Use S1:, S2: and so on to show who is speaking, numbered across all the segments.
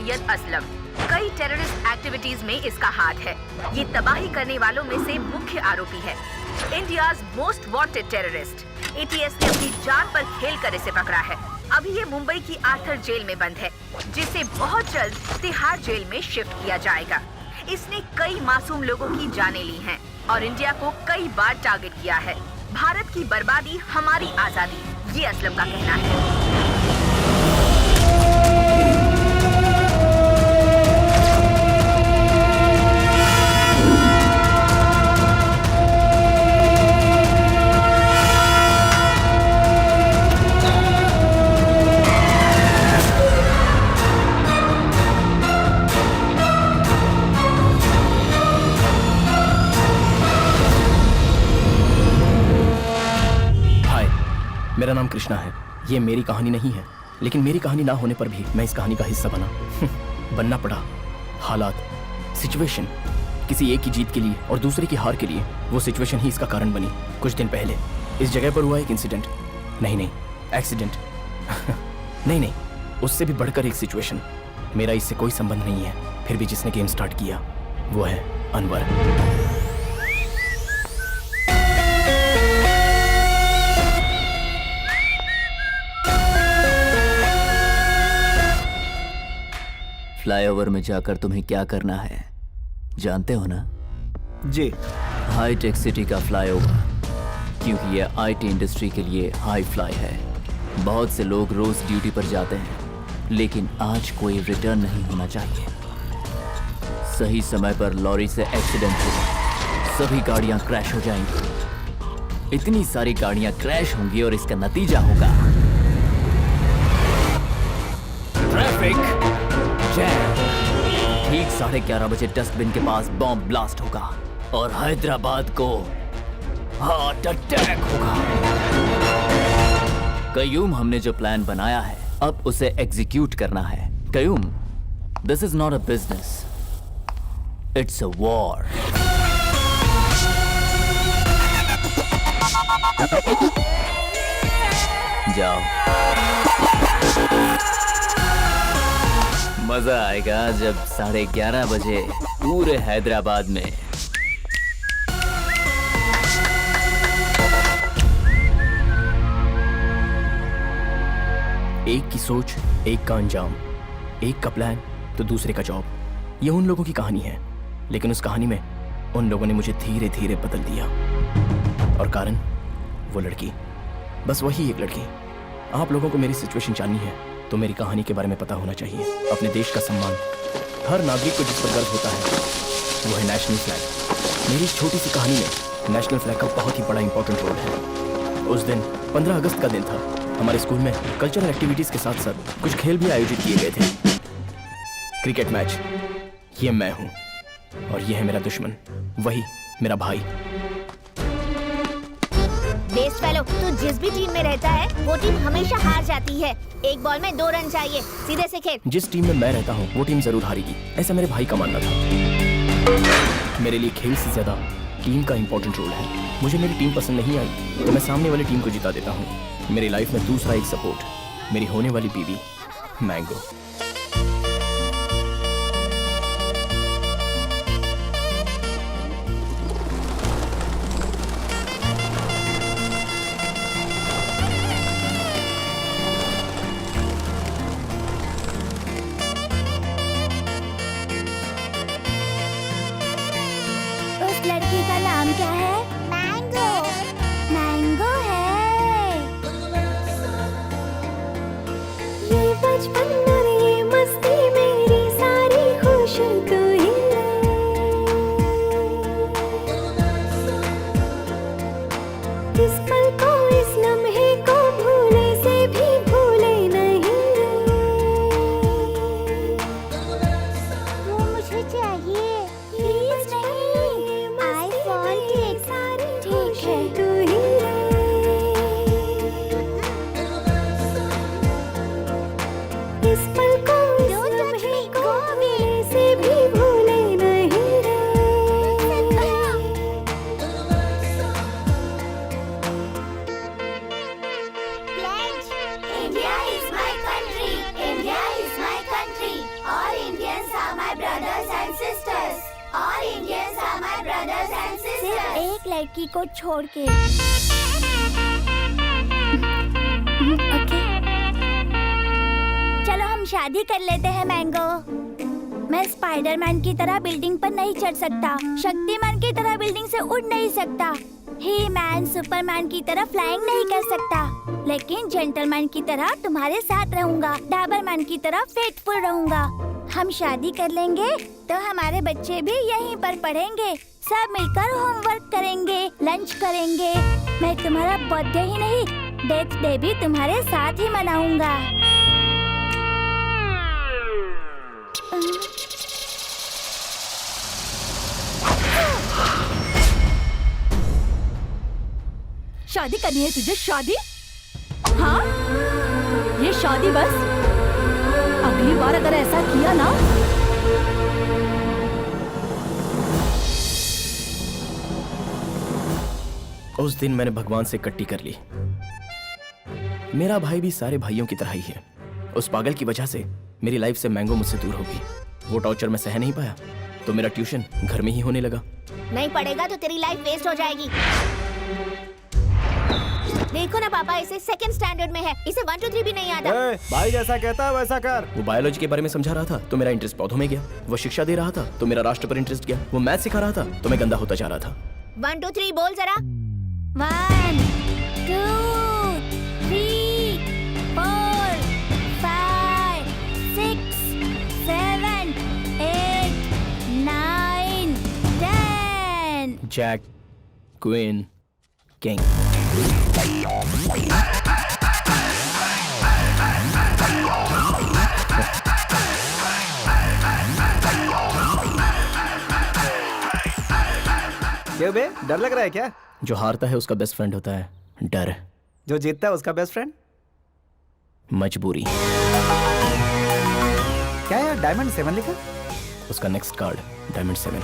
S1: सैयद असलम। कई terrorist activities में इसका हाथ है। ये तबाही करने वालों में से मुख्य आरोपी है। India's most wanted terrorist. ATS ने अपनी जान पर खेलकर इसे पकड़ा है। अभी ये मुंबई की आर्थर जेल में बंद है, जिसे बहुत जल्द तिहाड़ जेल में शिफ्ट किया जाएगा। इसने कई मासूम लोगों की जानें ली हैं और इंडिया को कई बार टारगेट किया है। भारत की बर्बादी हमारी आजादी, ये असलम का कहना है।
S2: मेरा नाम कृष्णा है। ये मेरी कहानी नहीं है, लेकिन मेरी कहानी ना होने पर भी मैं इस कहानी का हिस्सा बना। बनना पड़ा। हालात, सिचुएशन, किसी एक की जीत के लिए और दूसरे की हार के लिए, वो सिचुएशन ही इसका कारण बनी। कुछ दिन पहले इस जगह पर हुआ एक इंसिडेंट, नहीं एक्सीडेंट। नहीं, उससे भी बढ़कर एक सिचुएशन। मेरा इससे कोई संबंध नहीं है, फिर भी जिसने गेम स्टार्ट किया वो है अनवर।
S3: फ्लाईओवर में जाकर तुम्हें क्या करना है जानते हो ना?
S2: जी।
S3: हाईटेक सिटी का फ्लाईओवर, क्योंकि यह आईटी इंडस्ट्री के लिए हाई फ्लाई है। बहुत से लोग रोज ड्यूटी पर जाते हैं, लेकिन आज कोई रिटर्न नहीं होना चाहिए। सही समय पर लॉरी से एक्सीडेंट होगा, सभी गाड़ियां क्रैश हो जाएंगी। इतनी सारी गाड़ियां क्रैश होंगी और इसका नतीजा होगा ट्रैफिक जैम। ठीक 11:30 बजे डस्टबिन के पास बॉम्ब ब्लास्ट होगा और हैदराबाद को हार्ट अटैक होगा। कयूम, हमने जो प्लान बनाया है अब उसे एग्जीक्यूट करना है। Qayyum, this is not a business, it's a war. जाओ, मजा आएगा जब 11:30 बजे पूरे हैदराबाद में
S2: एक की सोच, एक का अंजाम, एक का प्लान तो दूसरे का जॉब। ये उन लोगों की कहानी है, लेकिन उस कहानी में उन लोगों ने मुझे धीरे धीरे बदल दिया। और कारण, वो लड़की, बस वही एक लड़की। आप लोगों को मेरी सिचुएशन जाननी है तो मेरी कहानी के बारे में पता होना चाहिए। अपने देश का सम्मान हर नागरिक को जिस पर गर्व होता है वो है नेशनल फ्लैग। मेरी छोटी सी कहानी में नेशनल फ्लैग का बहुत ही बड़ा इंपॉर्टेंट रोल है। उस दिन 15 अगस्त का दिन था। हमारे स्कूल में कल्चरल एक्टिविटीज के साथ साथ कुछ खेल भी आयोजित किए गए थे। Cricket match. ये मैं हूं और ये है मेरा दुश्मन, वही मेरा भाई।
S4: बेस्ट फेलो, तू जिस भी टीम में रहता है वो टीम हमेशा हार जाती है। एक बॉल में 2 रन चाहिए, सीधे से खेल।
S2: जिस टीम में मैं रहता हूँ वो टीम जरूर हारेगी, ऐसा मेरे भाई का मानना था। मेरे लिए खेल से ज्यादा टीम का इंपॉर्टेंट रोल है। मुझे मेरी टीम पसंद नहीं आई तो मैं सामने वाली टीम को जिता देता हूँ। मेरी लाइफ में दूसरा एक सपोर्ट, मेरी होने वाली बीवी मैंगो।
S4: उस लड़की का नाम क्या है? मैंगो। मैंगो है। ये बचपन और ये मस्ती मेरी सारी खुशी तू ही है। इस पल को, इस लम्हे को भूले से भी भूले नहीं रे। वो मुझे चाहिए। प्लीज नहीं, आई वांट इट। ठीक है, तू ही इस पल को, इस लम्हे को भूले से भी लड़की को छोड़ के। ओके, चलो हम शादी कर लेते हैं मैंगो। मैं स्पाइडरमैन की तरह बिल्डिंग पर नहीं चढ़ सकता, शक्तिमान की तरह बिल्डिंग से उड़ नहीं सकता, ही मैन सुपरमैन की तरह फ्लाइंग नहीं कर सकता, लेकिन जेंटलमैन की तरह तुम्हारे साथ रहूंगा, डाबरमैन की तरह फेथफुल रहूंगा। हम शादी कर लेंगे तो हमारे बच्चे भी यहीं पर पढ़ेंगे, सब मिलकर होमवर्क करेंगे, लंच करेंगे। मैं तुम्हारा बर्थडे ही नहीं, डेथ डे भी तुम्हारे साथ ही मनाऊंगा।
S5: शादी करनी है तुझे? शादी? हाँ, ये शादी बस? अगली बार अगर ऐसा किया ना।
S2: उस दिन मैंने भगवान से कट्टी कर ली। मेरा भाई भी सारे भाइयों की तरह ही है। उस पागल की वजह से मेरी लाइफ से मैंगो मुझसे दूर हो गई। वो टॉर्चर मैं सह नहीं पाया तो मेरा ट्यूशन घर में ही होने लगा।
S4: नहीं पढ़ेगा तो तेरी लाइफ वेस्ट हो जाएगी। देखो ना पापा, इसे सेकंड स्टैंडर्ड में है, इसे 1 2 3 भी नहीं आता।
S6: भाई जैसा कहता है वैसा कर।
S2: वो बायोलॉजी के बारे में समझा रहा था तो मेरा इंटरेस्ट पौधों में गया। वो शिक्षा दे रहा था तो मेरा राष्ट्र पर इंटरेस्ट गया। वो मैथ सिखा रहा था तो मैं गंदा होता जा रहा था।
S4: 1 2 3 बोल जरा। 1 2 3 4 5 6 7 8 9 10।
S2: Jack, queen, king.
S6: क्यों बे, डर लग रहा है क्या?
S2: जो हारता है उसका बेस्ट फ्रेंड होता है डर।
S6: जो जीतता है उसका बेस्ट फ्रेंड
S2: मजबूरी।
S6: क्या यार, डायमंड 7 लिखा?
S2: उसका नेक्स्ट कार्ड डायमंड 7।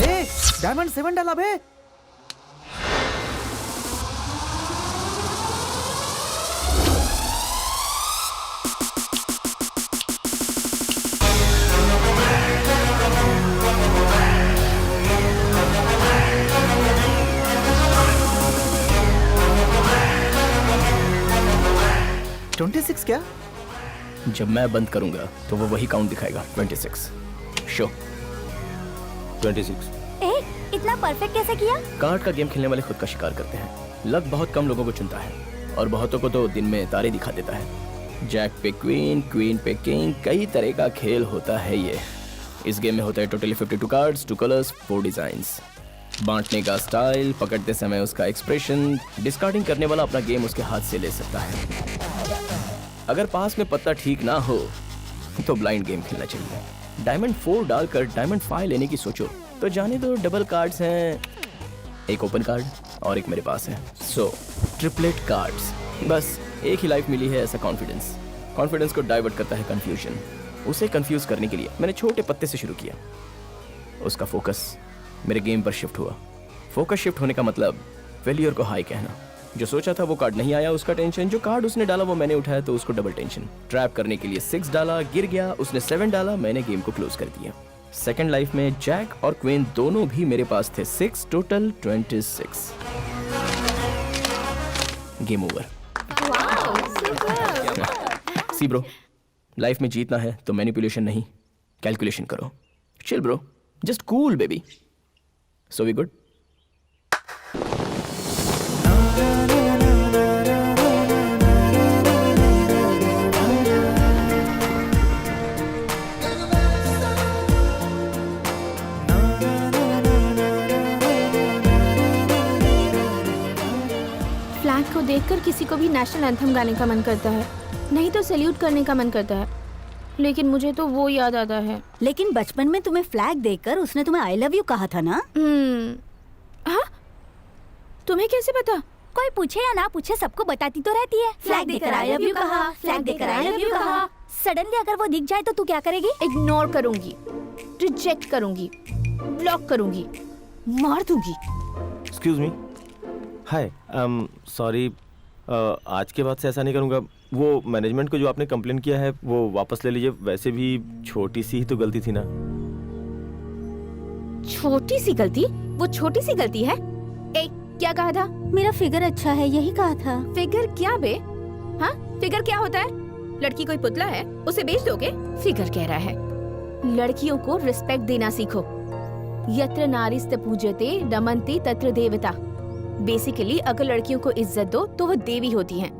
S6: ए, डायमंड 7 डाला बे। क्या?
S2: जब मैं बंद करूंगा तो वो वही काउंट दिखाएगा 26। शो
S6: 26।
S4: ए, इतना परफेक्ट कैसे किया?
S2: कार्ड का गेम खेलने वाले खुद का शिकार करते हैं। लक बहुत कम लोगों को चुनता है और बहुतों को तो दिन में तारे दिखा देता है। जैक पे क्वीन, क्वीन पे किंग, कई तरह का खेल होता है ये। इस गेम में होता है टोटली 52 कार्ड्स, 2 कलर्स, 4 डिजाइन्स। बांटने का स्टाइल, पकड़ते समय उसका एक्सप्रेशन, डिस्कार्डिंग करने वाला अपना गेम उसके हाथ से ले सकता है। अगर पास में पत्ता ठीक ना हो तो ब्लाइंड गेम खेलना चाहिए। डायमंड 4 डालकर डायमंड 5 लेने की सोचो तो जाने दो, डबल कार्ड्स हैं, एक ओपन कार्ड और एक मेरे पास है। सो ट्रिपलेट कार्ड्स। बस एक ही लाइफ मिली है, ऐसा कॉन्फिडेंस को डाइवर्ट करता है कंफ्यूजन। उसे कंफ्यूज करने के लिए मैंने छोटे पत्ते से शुरू किया। उसका फोकस मेरे गेम पर शिफ्ट हुआ। फोकस शिफ्ट होने का मतलब फेलियर को हाई कहना। जो सोचा था वो कार्ड नहीं आया, उसका टेंशन। जो कार्ड उसने डाला वो मैंने उठाया तो उसको डबल टेंशन। ट्रैप करने के लिए 6 डाला, गिर गया। उसने 7 डाला, मैंने गेम को क्लोज कर दिया। सेकंड लाइफ में जैक और क्वीन दोनों भी मेरे पास थे। 6 total 26। Game over. See bro, life में जीतना है तो मैनिपुलेशन नहीं, कैलकुलेशन करो। Chill bro, just cool baby. So we good?
S7: Flag को देखकर किसी को भी नेशनल एंथम गाने का मन करता है, नहीं तो सैल्यूट करने का मन करता है, लेकिन मुझे तो वो याद आता है।
S5: लेकिन बचपन में तुम्हें फ्लैग देखकर उसने तुम्हें आई लव यू कहा था ना?
S7: हाँ, तुम्हें कैसे पता?
S4: कोई पूछे या ना पूछे सबको बताती तो रहती है।
S5: फ्लैग देखकर आई लव यू कहा, फ्लैग देखकर आई लव यू कहा।
S4: सडनली अगर वो दिख जाए तो तू क्या करेगी?
S7: इग्नोर करूंगी, रिजेक्ट करूंगी, ब्लॉक करूंगी, मार दूंगी।
S8: एक्सक्यूज मी, हाय, सॉरी, आज के बाद से ऐसा नहीं करूँगा। वो मैनेजमेंट को जो आपने कंप्लेन किया है वो वापस ले लीजिए। वैसे भी छोटी सी ही तो गलती थी ना।
S7: छोटी सी गलती? वो छोटी सी गलती है? ए, क्या कहा था?
S5: मेरा फिगर अच्छा है, यही कहा था।
S7: फिगर क्या बे? हाँ, फिगर क्या होता है? लड़की कोई पुतला है, उसे बेच दोगे? फिगर कह रहा है। लड़कियों को रिस्पेक्ट देना सीखो। यत्र नारीस्त पूज्यते रमन्ते तत्र देवता। बेसिकली अगर लड़कियों को इज्जत दो तो वो देवी होती हैं।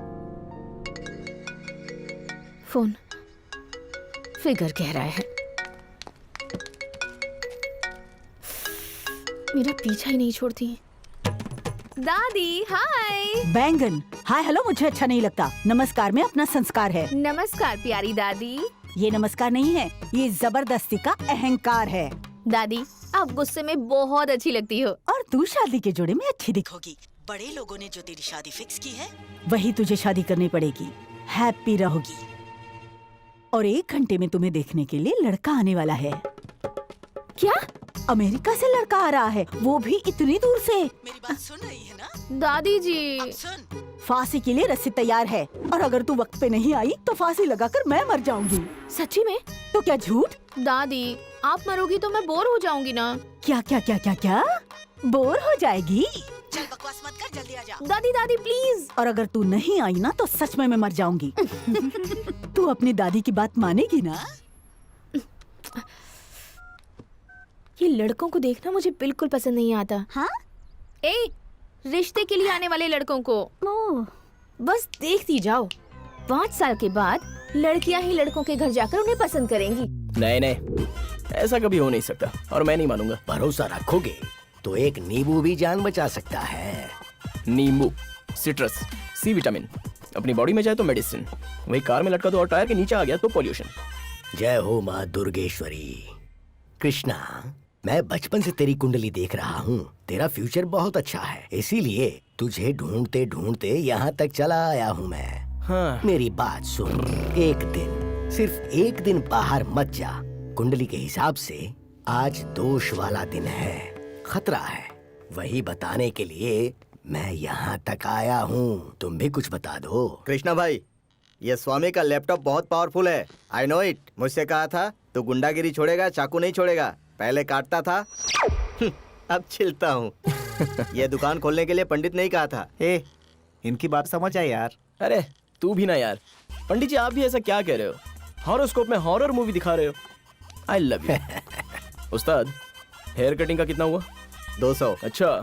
S7: फोन। फिगर कह रहा है। मेरा पीछा ही नहीं छोड़ती। दादी हाय।
S5: बैंगन हाय हेलो मुझे अच्छा नहीं लगता। नमस्कार में अपना संस्कार है।
S7: नमस्कार प्यारी दादी।
S5: ये नमस्कार नहीं है, ये जबरदस्ती का अहंकार है।
S7: दादी आप गुस्से में बहुत अच्छी लगती हो।
S5: और तू शादी के जोड़े में अच्छी दिखोगी। बड़े लोगों ने जो तेरी शादी फिक्स की है वही तुझे शादी करनी पड़ेगी। हैप्पी रहोगी। और 1 घंटे में तुम्हें देखने के लिए लड़का आने वाला है।
S7: क्या?
S5: अमेरिका से लड़का आ रहा है, वो भी इतनी दूर से। मेरी बात सुन रही है ना?
S7: दादी जी।
S5: अब सुन, फांसी के लिए रस्सी तैयार है और अगर तू वक्त पे नहीं आई तो फांसी लगाकर मैं मर जाऊंगी।
S7: सच्ची में?
S5: तो क्या झूठ?
S7: दादी आप मरोगी तो मैं बोर हो जाऊंगी ना।
S5: क्या क्या क्या क्या क्या बोर हो जाएगी? चल बकवास मत कर, जल्दी आ जा।
S7: दादी दादी प्लीज।
S5: और अगर तू नहीं आई ना तो सच में मैं मर जाऊंगी। तू अपनी दादी की बात मानेगी ना?
S7: ये लड़कों को देखना मुझे बिल्कुल पसंद नहीं आता।
S4: हाँ?
S7: ए, रिश्ते के लिए आने वाले लड़कों को बस देखती जाओ। 5 साल के बाद लड़कियां ही लड़कों के घर जाकर उन्हें पसंद करेंगी।
S2: नहीं नहीं, ऐसा कभी हो नहीं सकता और मैं नहीं मानूंगा।
S9: भरोसा रखोगे तो एक नींबू भी जान बचा सकता है।
S2: नींबू, सिट्रस, सी विटामिन अपनी बॉडी में जाए तो मेडिसिन, वही कार में लटका दो और टायर के नीचे आ गया तो पॉल्यूशन।
S9: जय हो माँ दुर्गेश्वरी। कृष्णा, मैं बचपन से तेरी कुंडली देख रहा हूँ। तेरा फ्यूचर बहुत अच्छा है, इसीलिए तुझे ढूंढते ढूंढते यहाँ तक चला आया हूँ मैं।
S2: हाँ।
S9: मेरी बात सुन, एक दिन, सिर्फ एक दिन बाहर मत जा। कुंडली के हिसाब से आज दोष वाला दिन है, खतरा है। वही बताने के लिए मैं यहाँ तक आया हूँ। तुम भी कुछ बता दो।
S8: कृष्णा भाई, ये स्वामी का लैपटॉप बहुत पावरफुल है। I know it. मुझसे कहा था तू गुंडागिरी छोड़ेगा, चाकू नहीं छोड़ेगा। पहले काटता था, अब छिलता हूँ। ये दुकान खोलने के लिए पंडित नहीं कहा था।
S6: इनकी बात समझ आए यार।
S2: अरे तू भी ना यार। पंडित जी आप भी ऐसा क्या कह रहे हो? हॉरोस्कोप में हॉरर मूवी दिखा रहे हो। आई love you. Ustad hair cutting का कितना हुआ?
S8: 200।
S2: अच्छा,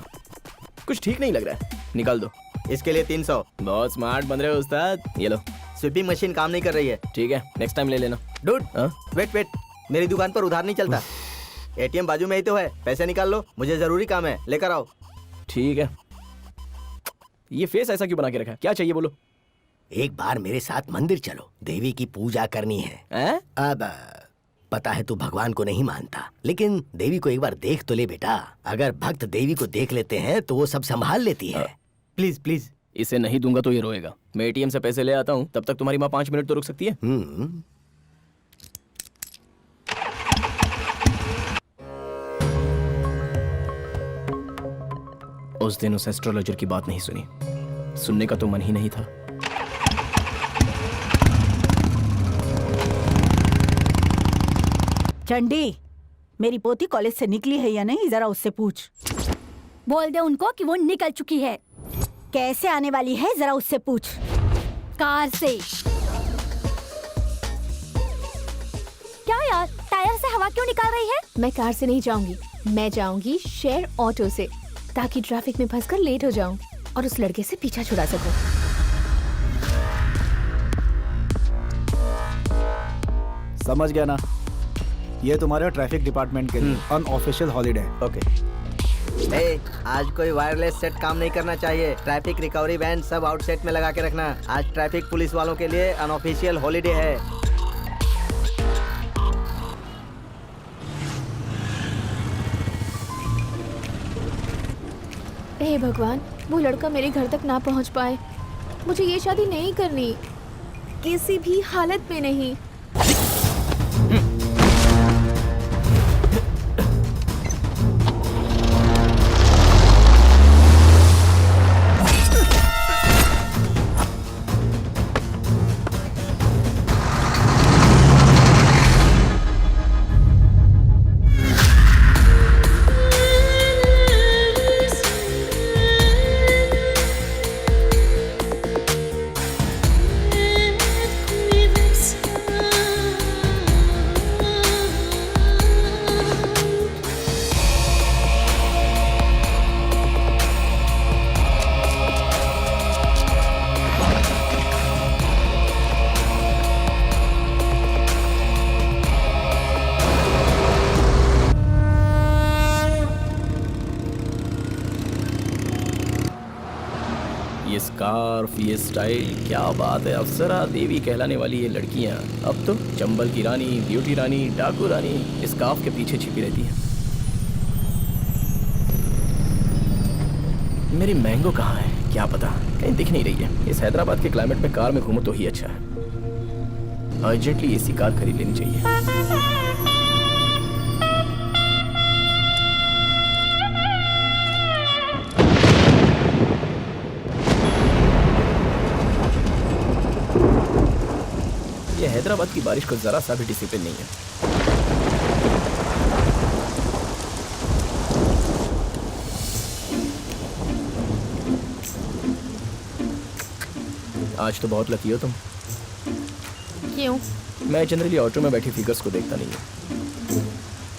S2: कुछ ठीक नहीं लग रहा है, निकाल दो।
S8: इसके लिए 300।
S2: बहुत स्मार्ट बन रहे हो उस्ताद। ये लो।
S8: स्वीपिंग मशीन काम नहीं कर रही है।
S2: ठीक है, नेक्स्ट टाइम ले लेना।
S8: डूड,
S2: हाँ?
S8: वेट, मेरी दुकान पर उधार नहीं चलता। एटीएम बाजू में ही तो है, पैसे निकाल लो। मुझे जरूरी काम है, लेकर आओ।
S2: ठीक है। ये फेस ऐसा क्यों बना के रखा है? क्या चाहिए बोलो।
S9: एक बार मेरे साथ मंदिर चलो, देवी की पूजा करनी है। अब पता है तू भगवान को नहीं मानता, लेकिन देवी को एक बार देख तो ले बेटा। अगर भक्त देवी को देख लेते हैं तो वो सब संभाल लेती है।
S8: प्लीज।
S2: इसे नहीं दूंगा तो ये रोएगा। मैं एटीएम से पैसे ले आता हूँ, तब तक तुम्हारी माँ 5 मिनट तो रुक सकती है। उस दिन उस एस्ट्रोलॉजर की बात नहीं सुनी, सुनने का तो मन ही नहीं था।
S5: चंडी, मेरी पोती कॉलेज से निकली है या नहीं, जरा उससे पूछ।
S4: बोल दे उनको कि वो निकल चुकी है।
S5: कैसे आने वाली है, जरा उससे पूछ।
S4: कार से। क्या यार, टायर से हवा क्यों निकाल रही है?
S7: मैं कार से नहीं जाऊंगी, मैं जाऊंगी शेयर ऑटो से, ताकि ट्रैफिक में फंसकर लेट हो जाऊं और उस लड़के से पीछा छुड़ा सकूं।
S6: समझ गया ना? ये तुम्हारे ट्रैफिक डिपार्टमेंट के लिए अनऑफिशियल हॉलीडे।
S8: ओके। आज कोई वायरलेस सेट काम नहीं करना चाहिए। ट्रैफिक रिकवरी वैन सब आउटसेट में लगा के रखना। आज ट्रैफिक पुलिस वालों के लिए अनऑफिशियल हॉलीडे है।
S7: हे भगवान, वो लड़का मेरे घर तक ना पहुंच पाए। मुझे ये शादी नहीं करनी, किसी भी हालत में नहीं।
S2: स्कार्फ, ये स्टाइल, क्या बात है। अप्सरा देवी कहलाने वाली ये लड़कियां अब तो चंबल की रानी, ब्यूटी रानी, डाकू रानी स्कार्फ के पीछे छिपी रहती हैं। मेरी मैंगो कहाँ है क्या पता, कहीं दिख नहीं रही है। इस हैदराबाद के क्लाइमेट में कार में घूमो तो ही अच्छा है। अर्जेंटली एसी कार खरीद लेनी चाहिए। ये हैदराबाद की बारिश को जरा सा भी डिसिप्लिन नहीं है। आज तो बहुत लकी हो तुम।
S7: क्यों?
S2: मैं जनरली ऑटो में बैठी फिगर्स को देखता नहीं हूँ।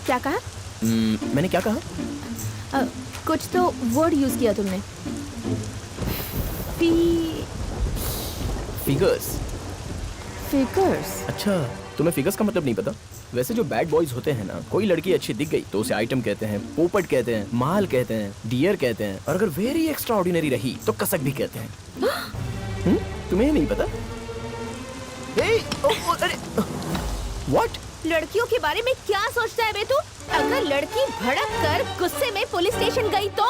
S7: क्या कहा?
S2: मैंने क्या कहा?
S7: कुछ तो वर्ड यूज किया तुमने।
S2: फिगर्स।
S7: फिगर्स?
S2: अच्छा, तुम्हें फिगर्स का मतलब नहीं पता? वैसे जो बैड बॉयज होते हैं ना, कोई लड़की अच्छी दिख गई तो उसे आइटम कहते हैं, पोपट कहते हैं, माल कहते हैं, डियर कहते हैं, और अगर वेरी एक्स्ट्रा ऑर्डिनरी रही तो कसक भी कहते हैं। तुम्हें नहीं पता? व्हाट?
S7: लड़कियों के बारे में क्या सोचता है बे तू? अगर लड़की भड़क कर गुस्से में पुलिस स्टेशन गई तो?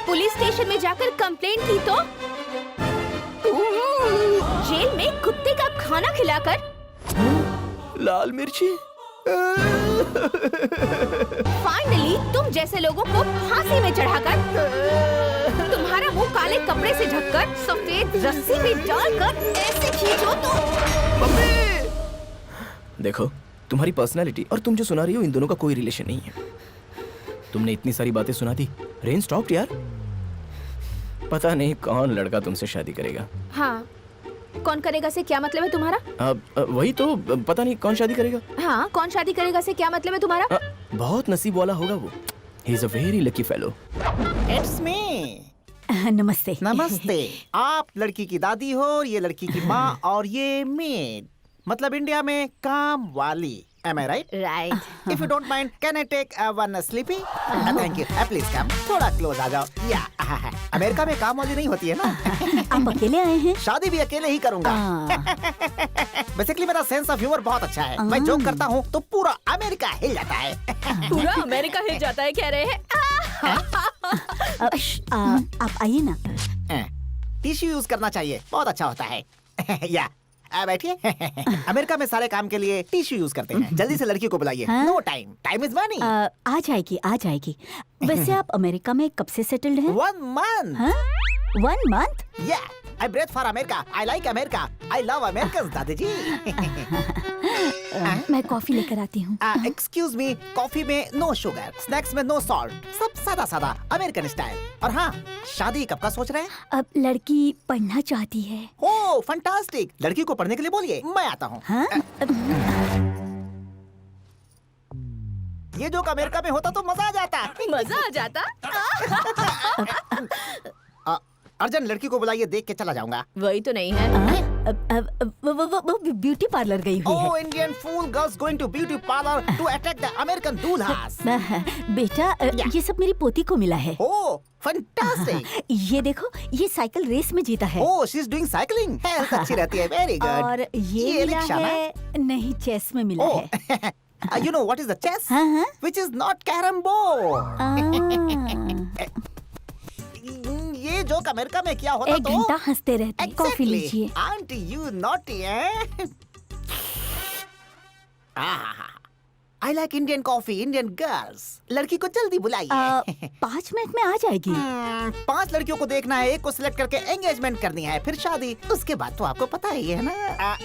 S7: पुलिस स्टेशन में जाकर कंप्लेंट की तो? जेल में कुत्ते का खाना खिलाकर?
S2: लाल मिर्ची।
S7: फाइनली तुम जैसे लोगों को फांसी में चढ़ाकर, तुम्हारा मुंह काले कपड़े से ढककर, सफेद रस्सी में डालकर ऐसे खींचो तो?
S2: देखो, तुम्हारी पर्सनालिटी और तुम जो सुना रही हो इन दोनों का कोई रिलेशन नहीं है। तुमने इतनी सारी बातें सुना दी, रेन स्टॉप यार। पता नहीं कौन लड़का तुमसे शादी करेगा।
S7: हाँ, कौन करेगा से क्या मतलब है तुम्हारा?
S2: वही तो, पता नहीं कौन शादी करेगा।
S7: हाँ, कौन शादी करेगा से क्या मतलब है तुम्हारा?
S2: बहुत नसीब वाला होगा वो। He is a very lucky fellow.
S10: It's me.
S5: नमस्ते।
S10: नमस्ते। आप लड़की की दादी हो, ये लड़की की माँ और ये मेड, मतलब इंडिया में काम वाली। Am I right?
S7: Right.
S10: If you don't mind, can I take one sleepy? Thank you. Please come. थोड़ा close आ जाओ। अमेरिका में काम वाली नहीं होती है ना।
S5: आप अकेले आए हैं?
S10: शादी भी अकेले ही करूंगा। बेसिकली मेरा सेंस ऑफ ह्यूमर बहुत अच्छा है। मैं जोक करता हूँ तो पूरा अमेरिका हिल जाता है।
S7: पूरा अमेरिका हिल जाता है कह रहे हैं?
S5: आप आइए ना।
S10: टिश्यू यूज करना चाहिए, बहुत अच्छा होता है। या बैठिए। अमेरिका में सारे काम के लिए टिश्यू यूज करते हैं। जल्दी से लड़की को बुलाइए। No time, time is money.
S5: आ जाएगी, आ जाएगी। वैसे आप अमेरिका में कब से सेटल्ड हैं?
S10: 1 month।
S5: 1 month?
S10: Yeah, I breathe for America. I like America. I love Americans, दादी जी।
S5: मैं कॉफी लेकर आती हूँ।
S10: एक्सक्यूज मी, कॉफी में नो शुगर, स्नैक्स में नो सॉल्ट, सब सादा सादा अमेरिकन स्टाइल। और हाँ, शादी कब का सोच रहे हैं?
S5: अब लड़की पढ़ना चाहती है।
S10: ओह फंटास्टिक, लड़की को पढ़ने के लिए बोलिए, मैं आता हूँ।
S5: हाँ?
S10: ये जो अमेरिका में होता तो मजा आ जाता।
S7: मजा आ जाता?
S10: अर्जन, लड़की को बुलाइए, देख के चला जाऊंगा।
S7: वही तो नहीं है।
S5: वो ब्यूटी पार्लर गई हुई है।
S10: Oh, Indian fool girls going to beauty parlor to attack the American दूल्हास।
S5: बेटा, ये सब मेरी पोती को मिला है।
S10: Oh, fantastic।
S5: ये देखो, ये साइकिल रेस में जीता है।
S10: Oh, she's doing cycling। Health अच्छी रहती है, very good।
S5: और ये मिला
S10: रिक्शा ना?
S5: है, नहीं, चेस में मिला है।
S10: You know what is the chess?
S5: हाँ?
S10: Which is not carom board। ये जोक अमेरिका में क्या होता
S5: एक
S10: तो?
S5: घंटा हंसते रहते। कॉफी लीजिए।
S10: Aren't you naughty, eh? I like Indian coffee, Indian girls। लड़की को जल्दी बुलाइए।
S5: 5 मिनट में आ जाएगी।
S10: 5 लड़कियों को देखना है, एक को सिलेक्ट करके एंगेजमेंट करनी है, फिर शादी, उसके बाद तो आपको पता ही है ना,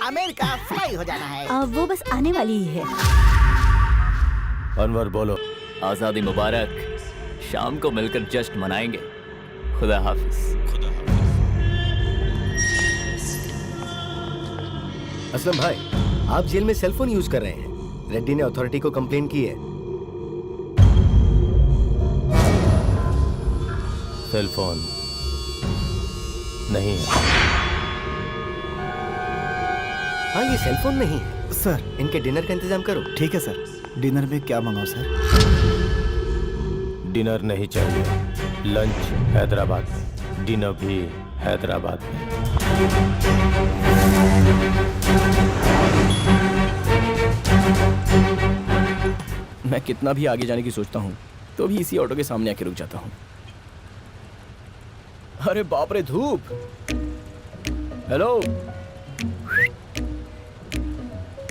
S10: अमेरिका फ्लाई हो जाना है।
S5: वो बस आने वाली ही है।
S3: अनवर बोलो। आजादी मुबारक। शाम को मिलकर जश्न मनाएंगे। खुदा हाफिज।
S9: असलम भाई, आप जेल में सेलफोन यूज कर रहे हैं। रेड्डी ने अथॉरिटी को कंप्लेन की है।
S2: सेलफोन नहीं है।
S9: हाँ, ये सेलफोन नहीं है।
S6: सर,
S9: इनके डिनर का इंतजाम करो।
S6: ठीक है सर। डिनर में क्या मंगाऊं सर?
S2: डिनर नहीं चाहिए, लंच हैदराबाद में।
S11: डिनर भी हैदराबाद में।
S2: मैं कितना भी आगे जाने की सोचता हूँ तो भी इसी ऑटो के सामने आके रुक जाता हूँ। अरे बाप रे धूप। हेलो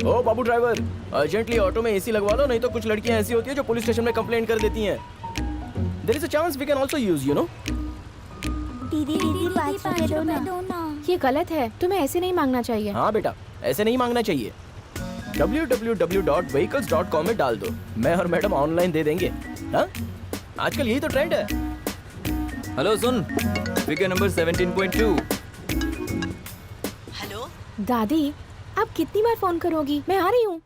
S2: ओ बाबू ड्राइवर, अर्जेंटली ऑटो में एसी लगवा लो, नहीं तो कुछ लड़कियां ऐसी होती है जो पुलिस स्टेशन में कंप्लेंट कर देती हैं। There is a chance we can also use, you know.
S4: दीदी दीदी 5 रुपए दो ना।
S7: ये गलत है, तुम्हें ऐसे नहीं मांगना चाहिए।
S2: हाँ बेटा, ऐसे नहीं मांगना चाहिए। www.vehicles.com में डाल दो, मैं और मैडम ऑनलाइन दे देंगे। हाँ, आजकल यही तो ट्रेंड है।
S3: हेलो सुन, फिगर नंबर 17.2।
S5: हेलो
S7: दादी, आप कितनी बार फोन करोगी? मैं आ रही हूँ।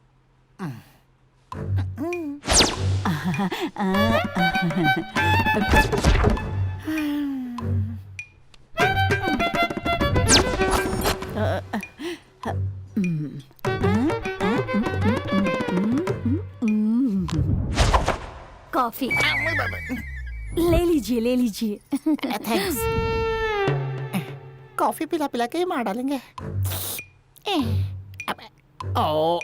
S4: कॉफी ले लीजिए ले लीजिए।
S10: थैंक्स। कॉफी पिला पिला के मार डालेंगे। ओ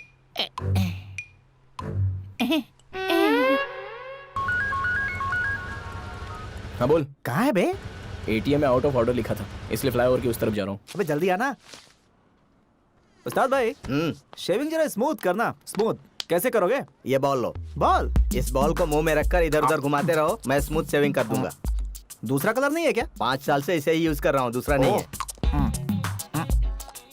S2: हाँ बोल।
S10: कहाँ है बे?
S2: एटीएम में आउट ऑफ ऑर्डर लिखा था, इसलिए फ्लाईओवर की उस तरफ जा रहा हूँ।
S6: अबे जल्दी आना। उस्ताद भाई, शेविंग जरा स्मूथ करना। स्मूथ कैसे करोगे?
S8: ये बॉल लो।
S6: बॉल?
S8: इस बॉल को मुंह में रखकर इधर उधर घुमाते रहो, मैं स्मूथ शेविंग कर दूंगा।
S6: दूसरा कलर नहीं है क्या?
S8: 5 साल से इसे ही यूज कर रहा हूँ, दूसरा नहीं है।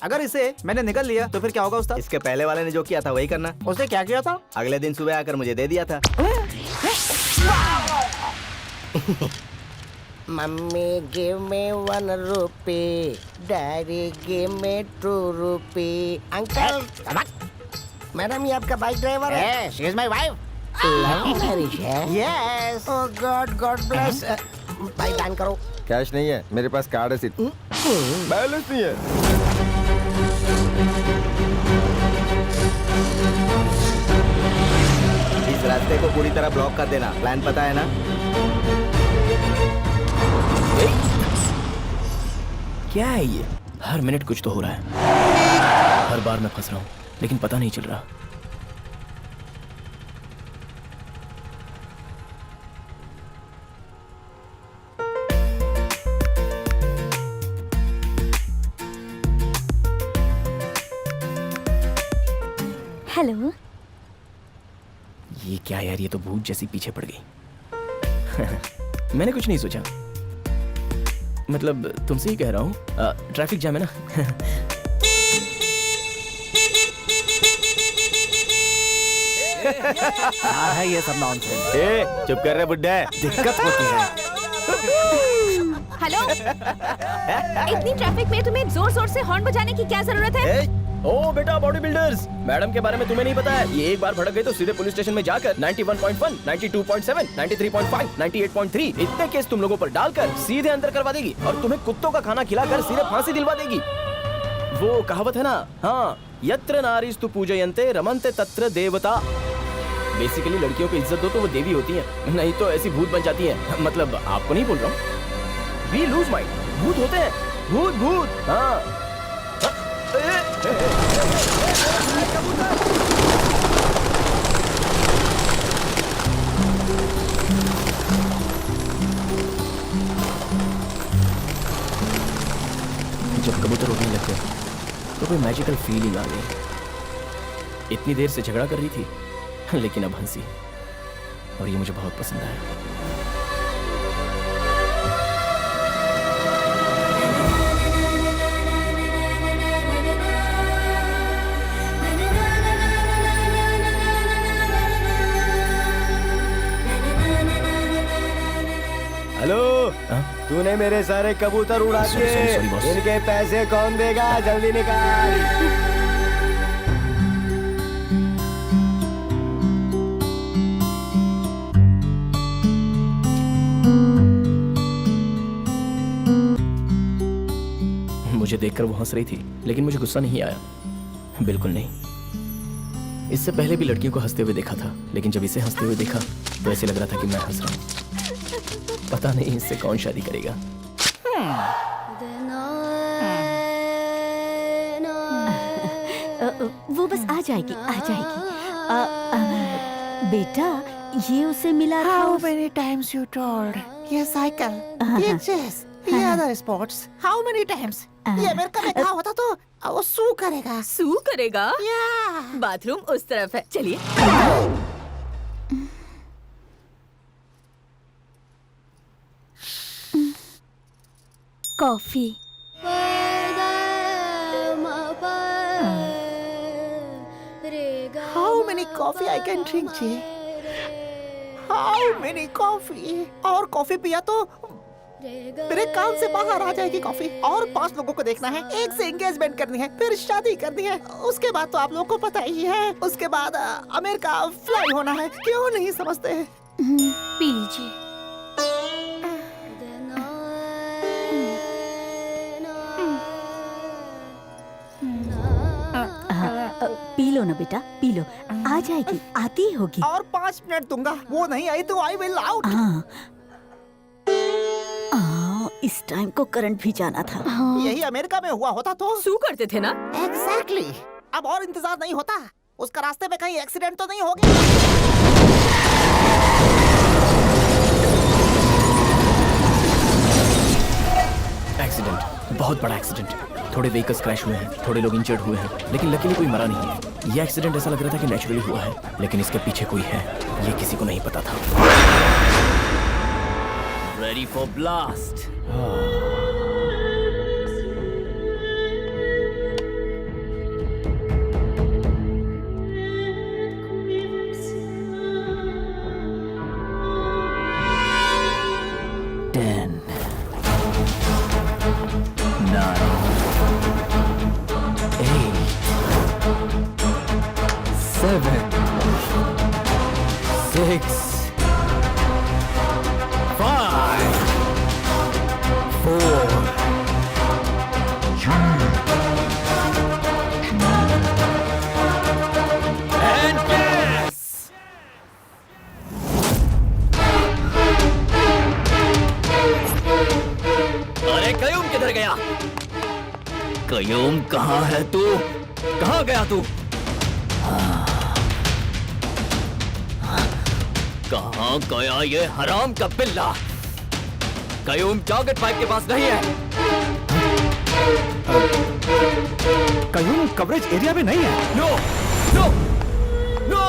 S6: अगर इसे मैंने निकल लिया तो फिर क्या होगा उस्ताद?
S8: इसके पहले वाले ने जो किया था वही करना।
S6: उसने क्या किया था?
S8: अगले दिन सुबह आकर मुझे दे दिया था।
S9: Mummy give me 1 rupee, daddy give me 2 rupee। Uncle, madam ये आपका बाइक ड्राइवर है?
S10: She is my wife.
S9: Love marriage है?
S10: यस।
S9: ओह गॉड, गॉड ब्लेस। भाई दान करो।
S11: कैश नहीं है मेरे पास, कार्ड है सिर्फ, बैलेंस नहीं है।
S8: इस रास्ते को पूरी तरह ब्लॉक कर देना, प्लान पता है ना?
S2: क्या है ये? हर मिनट कुछ तो हो रहा है। हर बार मैं फंस रहा हूँ लेकिन पता नहीं चल रहा।
S4: हेलो।
S2: ये क्या यार, ये तो भूत जैसी पीछे पड़ गई। मैंने कुछ नहीं सोचा, मतलब तुमसे ही कह रहा हूँ। ट्रैफिक जाम है ना।
S6: क्या है ये सब नॉनसेंस?
S8: चुप कर रहे बुड्ढे,
S6: दिक्कत होती है।
S7: हेलो, इतनी ट्रैफिक में तुम्हें जोर जोर से हॉर्न बजाने की क्या जरूरत है?
S2: ओ बेटा बॉडी बिल्डर्स, मैडम के बारे में तुम्हें नहीं पता है। ये एक बार भड़क गए तो सीधे पुलिस स्टेशन में जाकर 91.1, 92.7, 93.5, 98.3 इतने केस तुम लोगों पर डालकर सीधे अंदर करवा देगी और तुम्हें कुत्तों का खाना खिलाकर सीधे फांसी दिलवा देगी। वो कहावत है ना, हाँ, यत्र नारीस्तु पूजयन्ते रमन्ते तत्र देवता। बेसिकली लड़कियों को इज्जत दो तो वो देवी होती हैं, नहीं तो ऐसी भूत बन जाती है। मतलब आपको नहीं बोल रहा हूँ, वी लूज माइंड, भूत होते हैं, भूत भूत। हाँ जब कबूतर उड़ने लगते तो कोई मैजिकल फीलिंग आ गई। इतनी देर से झगड़ा कर रही थी लेकिन अब हंसी, और ये मुझे बहुत पसंद आया।
S8: हेलो, तूने मेरे सारे कबूतर उड़ा दिए, इनके पैसे कौन देगा? जल्दी निकाल।
S2: मुझे देखकर वो हंस रही थी लेकिन मुझे गुस्सा नहीं आया, बिल्कुल नहीं। इससे पहले भी लड़कियों को हंसते हुए देखा था, लेकिन जब इसे हंसते हुए देखा तो ऐसे लग रहा था कि मैं हंस रहा हूँ। पता नहीं इससे कौन शादी करेगा।
S5: वो बस आ जाएगी, आ जाएगी। बेटा, ये उसे मिला था।
S10: How many times you told? ये साइकिल, ये चेस, ये other sports. How many times? ये अमेरिका में कहा होता तो वो सू करेगा।
S7: सू करेगा?
S10: Yeah.
S7: बाथरूम उस तरफ है, चलिए।
S4: Coffee.
S10: How many coffee I can drink, जी? How many coffee? और कॉफी पिया तो मेरे कान से बाहर आ जाएगी कॉफी। और 5 लोगों को देखना है, एक से एंगेजमेंट करनी है, फिर शादी करनी है, उसके बाद तो आप लोगों को पता ही है, उसके बाद अमेरिका फ्लाई होना है। क्यों नहीं समझते?
S4: पी लीजिए।
S5: पी लो ना बेटा, पी लो, आ जाएगी, आती ही होगी।
S10: और 5 मिनट दूंगा, वो नहीं आई तो आई विल आउट।
S5: इस टाइम को करंट भी जाना था।
S10: यही अमेरिका में हुआ होता तो।
S7: सू करते थे ना?
S10: एग्जैक्टली। अब और इंतजार नहीं होता, उसका रास्ते में कहीं एक्सीडेंट तो नहीं हो गया।
S2: एक्सीडेंट, बहुत बड़ा एक्सीडेंट। थोड़े व्हीकल्स क्रैश हुए हैं, थोड़े लोग इंजर्ड हुए हैं, लेकिन लकीली कोई मरा नहीं है। ये एक्सीडेंट ऐसा लग रहा था कि नेचुरली हुआ है, लेकिन इसके पीछे कोई है, ये किसी को नहीं पता था।
S3: Ready for blast. कयूम कहाँ है तू? कहाँ गया तू? कहाँ गया ये हराम का बिल्ला? कयूम टारगेट पाइप के पास नहीं है।
S6: कयूम कवरेज एरिया में नहीं है।
S3: नो नो नो,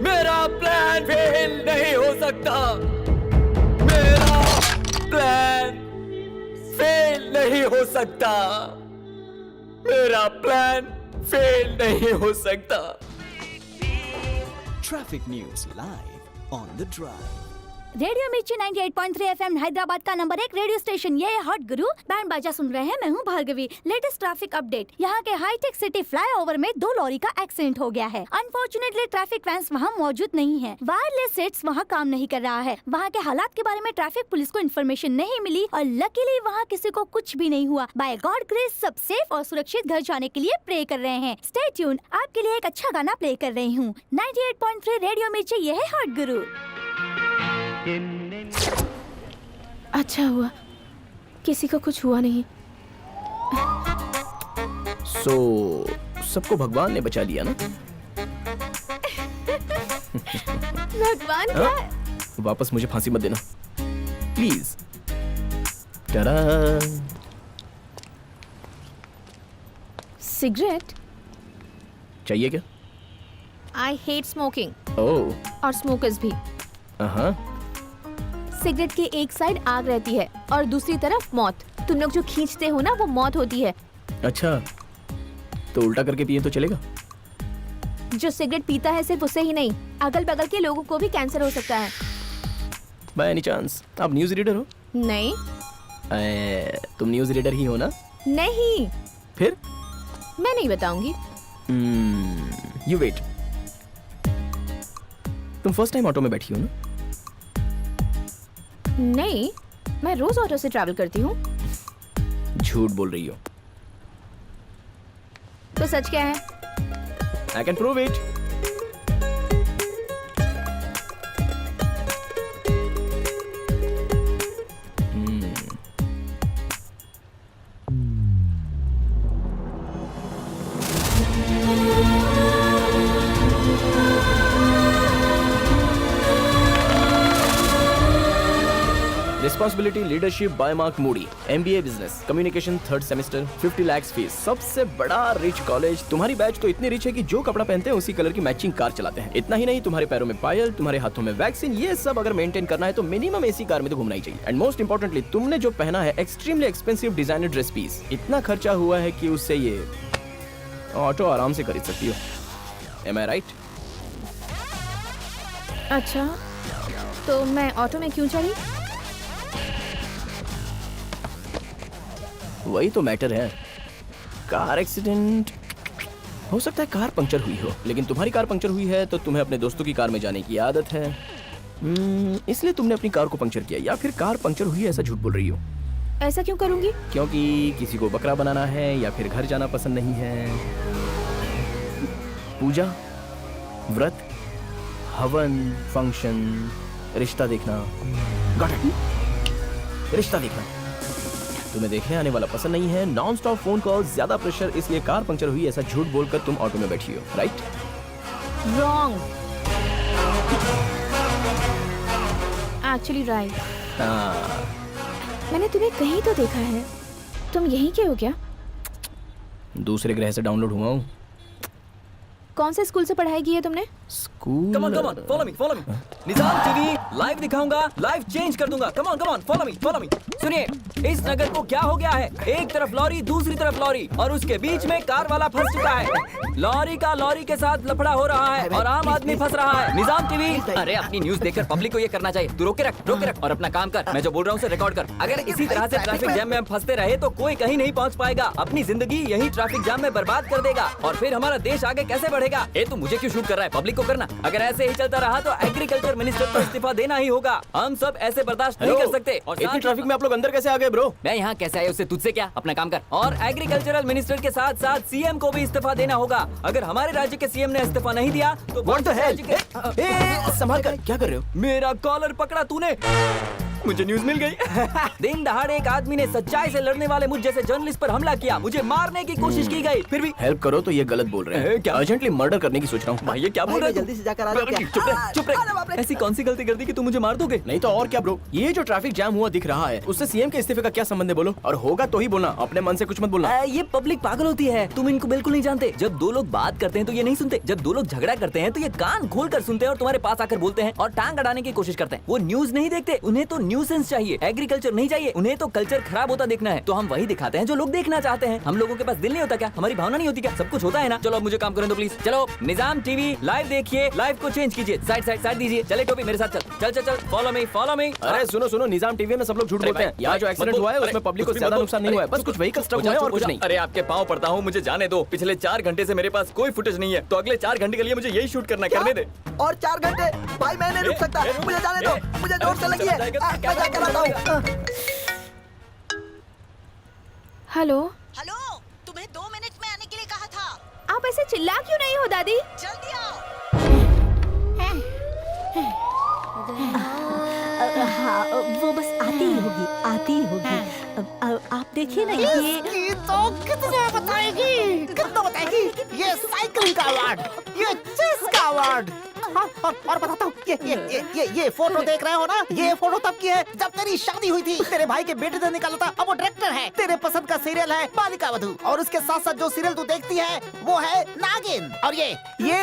S3: मेरा प्लान फेल नहीं हो सकता। मेरा प्लान फेल नहीं हो सकता। मेरा प्लान फेल नहीं हो सकता।
S12: Traffic news live on the drive.
S4: Radio मिर्ची 98.3 एफएम हैदराबाद का नंबर 1 रेडियो स्टेशन। ये है हॉट गुरु। बैंड बाजा सुन रहे हैं, मैं हूँ भार्गवी। Latest traffic update. यहाँ के हाईटेक सिटी फ्लाईओवर में 2 लॉरी का एक्सीडेंट हो गया है। अनफॉर्चुनेटली ट्रैफिक वैन्स वहाँ मौजूद नहीं है। वायरलेस सेट्स वहाँ काम नहीं कर रहा है। वहाँ के हालात के बारे में ट्रैफिक पुलिस को इन्फॉर्मेशन नहीं मिली और लकीली वहाँ किसी को कुछ भी नहीं हुआ। बाय गॉड ग्रेस सब सेफ और सुरक्षित घर जाने के लिए प्रे कर रहे हैं। स्टे ट्यून, आपके लिए एक अच्छा गाना प्ले कर रही हूँ। 98.3 रेडियो मिर्ची, ये है हॉट गुरु।
S7: अच्छा हुआ किसी को कुछ हुआ नहीं।
S2: सबको भगवान ने बचा लिया ना?
S7: भगवान क्या?
S2: वापस मुझे फांसी मत देना प्लीज। टाडा।
S7: सिगरेट
S2: चाहिए क्या?
S7: I hate smoking.
S2: ओह।
S7: और स्मोकर्स भी। सिगरेट की एक साइड आग रहती है और दूसरी तरफ मौत। तुम लोग जो खींचते हो ना, वो मौत होती है।
S2: अच्छा, तो उल्टा करके पिए तो चलेगा?
S7: जो सिगरेट पीता है सिर्फ उसे ही नहीं, अगल बगल के लोगों को भी कैंसर हो सकता है।
S2: बाय एनी चांस आप न्यूज़ रीडर हो?
S7: नहीं।
S2: तुम न्यूज़ रीडर ही हो ना?
S7: नहीं।
S2: फिर?
S7: मैं नहीं बताऊंगी।
S2: You wait. तुम फर्स्ट टाइम ऑटो में बैठी हो ना?
S7: नहीं, मैं रोज ऑटो से ट्रैवल करती हूँ।
S2: झूठ बोल रही हो।
S7: तो सच क्या है?
S2: I can prove it. Responsibility, leadership, biomark moody, MBA business, communication 3rd semester, 50 lakh fees, सबसे बड़ा रिच कॉलेज। तुम्हारी बैच तो इतनी रिच है कि जो कपड़ा पहनते हैं उसी कलर की मैचिंग कार चलाते हैं। इतना ही नहीं, तुम्हारे पैरों में पायल, तुम्हारे हाथों में वैक्सीन, ये सब अगर मेंटेन करना है तो मिनिमम AC कार में तो घूमना ही चाहिए। एंड मोस्ट इंपॉर्टेंटली, तुमने जो पहना है extremely expensive designer dress piece, इतना खर्चा हुआ है कि उससे ये ऑटो आराम से खरीद सकती हो। Am I right?
S7: अच्छा, तो मैं ऑटो में क्यों चढ़ी?
S2: वही तो मैटर है। कार एक्सीडेंट हो सकता है, कार पंक्चर हुई हो, लेकिन तुम्हारी कार पंक्चर हुई है तो तुम्हें अपने दोस्तों की कार में जाने की आदत है, इसलिए तुमने अपनी कार को पंक्चर किया। या फिर कार पंक्चर हुई है ऐसा झूठ बोल रही हो।
S7: ऐसा क्यों करूंगी?
S2: क्योंकि किसी को बकरा बनाना है या फिर घर जाना पसंद नहीं है। पूजा, व्रत, हवन, फंक्शन, रिश्ता देखना, रिश्ता देखना तुम्हें देखने आने वाला पसंद नहीं है। नॉन स्टॉप फोन कॉल, ज्यादा प्रेशर, इसलिए कार पंक्चर हुई ऐसा झूठ बोलकर तुम ऑटो में बैठी हो। राइट?
S7: रॉन्ग। Actually right. मैंने तुम्हें कहीं तो देखा है। तुम यहीं के हो क्या?
S2: दूसरे ग्रह से डाउनलोड हुआ हूँ।
S7: कौन से स्कूल से पढ़ाई की है तुमने?
S2: School?
S3: Come on, follow me. Nizam TV live दिखाऊंगा, लाइव चेंज कर दूंगा। Come on, follow me. सुनिए, इस नगर को क्या हो गया है? एक तरफ लॉरी, दूसरी तरफ लॉरी, और उसके बीच में कार वाला फंस चुका है। लॉरी के साथ लफड़ा हो रहा है और आम आदमी फंस रहा है। निजाम टीवी, अरे अपनी न्यूज देखकर पब्लिक को ये करना चाहिए। तू रोके रख और अपना काम कर। मैं जो बोल रहा हूँ उसे रिकॉर्ड कर। अगर इसी तरह से ट्रैफिक जैम में हम फंसते रहे तो कोई कहीं नहीं पहुँच पाएगा। अपनी जिंदगी यही ट्रैफिक जाम में बर्बाद कर देगा और फिर हमारा देश आगे कैसे बढ़ेगा? ए, तू मुझे क्यों शूट कर रहा है? पब्लिक को करना। अगर ऐसे ही चलता रहा तो एग्रीकल्चर मिनिस्टर को इस्तीफा देना ही होगा। हम सब ऐसे बर्दाश्त नहीं कर सकते। और
S2: इतनी ट्रैफिक में आप लोग अंदर कैसे आ गए ब्रो?
S3: मैं यहाँ कैसे आया उससे तुझसे क्या? अपना काम कर। और एग्रीकल्चरल मिनिस्टर के साथ साथ CM को भी इस्तीफा देना होगा। अगर हमारे राज्य के CM ने इस्तीफा नहीं दिया तो
S2: What the hell? संभाल कर, क्या कर रहे हो?
S3: मेरा कॉलर पकड़ा तूने। मुझे न्यूज मिल गई। दिन दहाड़े एक आदमी ने सच्चाई से लड़ने वाले मुझ जैसे जर्नलिस्ट पर हमला किया। मुझे मारने की कोशिश की गई, फिर भी
S2: हेल्प करो तो ये गलत बोल रहे हैं।
S3: क्या?
S2: अर्जेंटली मर्डर करने की सोच रहा हूँ।
S3: भाई ये क्या बोल रहा है?
S10: जल्दी से जाकर आ जाओ।
S3: चुप रहे। ऐसी कौन सी गलती कर दी कि तुम मुझे मार दोगे?
S2: नहीं तो और क्या ब्रो। ये जो ट्रैफिक जाम हुआ दिख रहा है उससे CM के इस्तीफे का क्या संबंध है? बोलो। और होगा तो ही बोलना, अपने मन से कुछ मत बोलना।
S3: ये पब्लिक पागल होती है, तुम इनको बिल्कुल नहीं जानते। जब दो लोग बात करते हैं तो ये नहीं सुनते। जब दो लोग झगड़ा करते हैं तो ये कान खोल कर सुनते हैं और तुम्हारे पास आकर बोलते हैं और टांग अड़ाने की कोशिश करते हैं। वो न्यूज नहीं देखते, उन्हें तो न्यूसेंस चाहिए, एग्रीकल्चर नहीं चाहिए। उन्हें तो कल्चर खराब होता देखना है। तो हम वही दिखाते हैं जो लोग देखना चाहते हैं। हम लोगों के पास दिल नहीं होता क्या? हमारी भावना नहीं होती क्या? सब कुछ होता है ना। चलो अब मुझे काम करने दो प्लीज। चलो निजाम टीवी लाइव देखिए, लाइव को चेंज कीजिए। साइड दीजिए। चले टोपी मेरे साथ चल। Follow me.
S2: अरे सुनो, निजाम टीवी में सब लोग झूठ बोलते हैं। यहाँ जो एक्सीडेंट हुआ है उसमें पब्लिक को ज्यादा नुकसान नहीं हुआ है, बस कुछ व्हीकल स्ट्रक हुआ है और कुछ नहीं।
S3: अरे आपके पाँव पड़ता हूँ, मुझे जाने दो। पिछले 4 घंटे से मेरे पास कोई फुटेज नहीं है, तो अगले 4 घंटे के लिए मुझे यही शूट करना करने दे।
S10: और 4 घंटे? भाई मैं नहीं रुक सकता, मुझे जाने दो। मुझे जोर से लगी है। मैं जाकर आता हूँ।
S7: हेलो,
S13: तुम्हें 2 मिनट में आने के लिए कहा था।
S7: आप ऐसे चिल्ला क्यों नहीं हो दादी?
S13: जल्दी आओ।
S5: हाँ, वो बस आती ही होगी। आप देखिए ना, ये
S10: तो कितना बताएगी? ये साइकिल का अवार्ड, ये चेस का अवार्ड। हाँ, और बताता हूँ, ये फोटो देख रहे हो ना? ये फोटो तब की है जब तेरी शादी हुई थी। तेरे भाई के बेटे ने निकाला था, अब वो डायरेक्टर है। तेरे पसंद का सीरियल है बालिका वधू, और उसके साथ साथ जो सीरियल तू देखती है वो है नागिन। और ये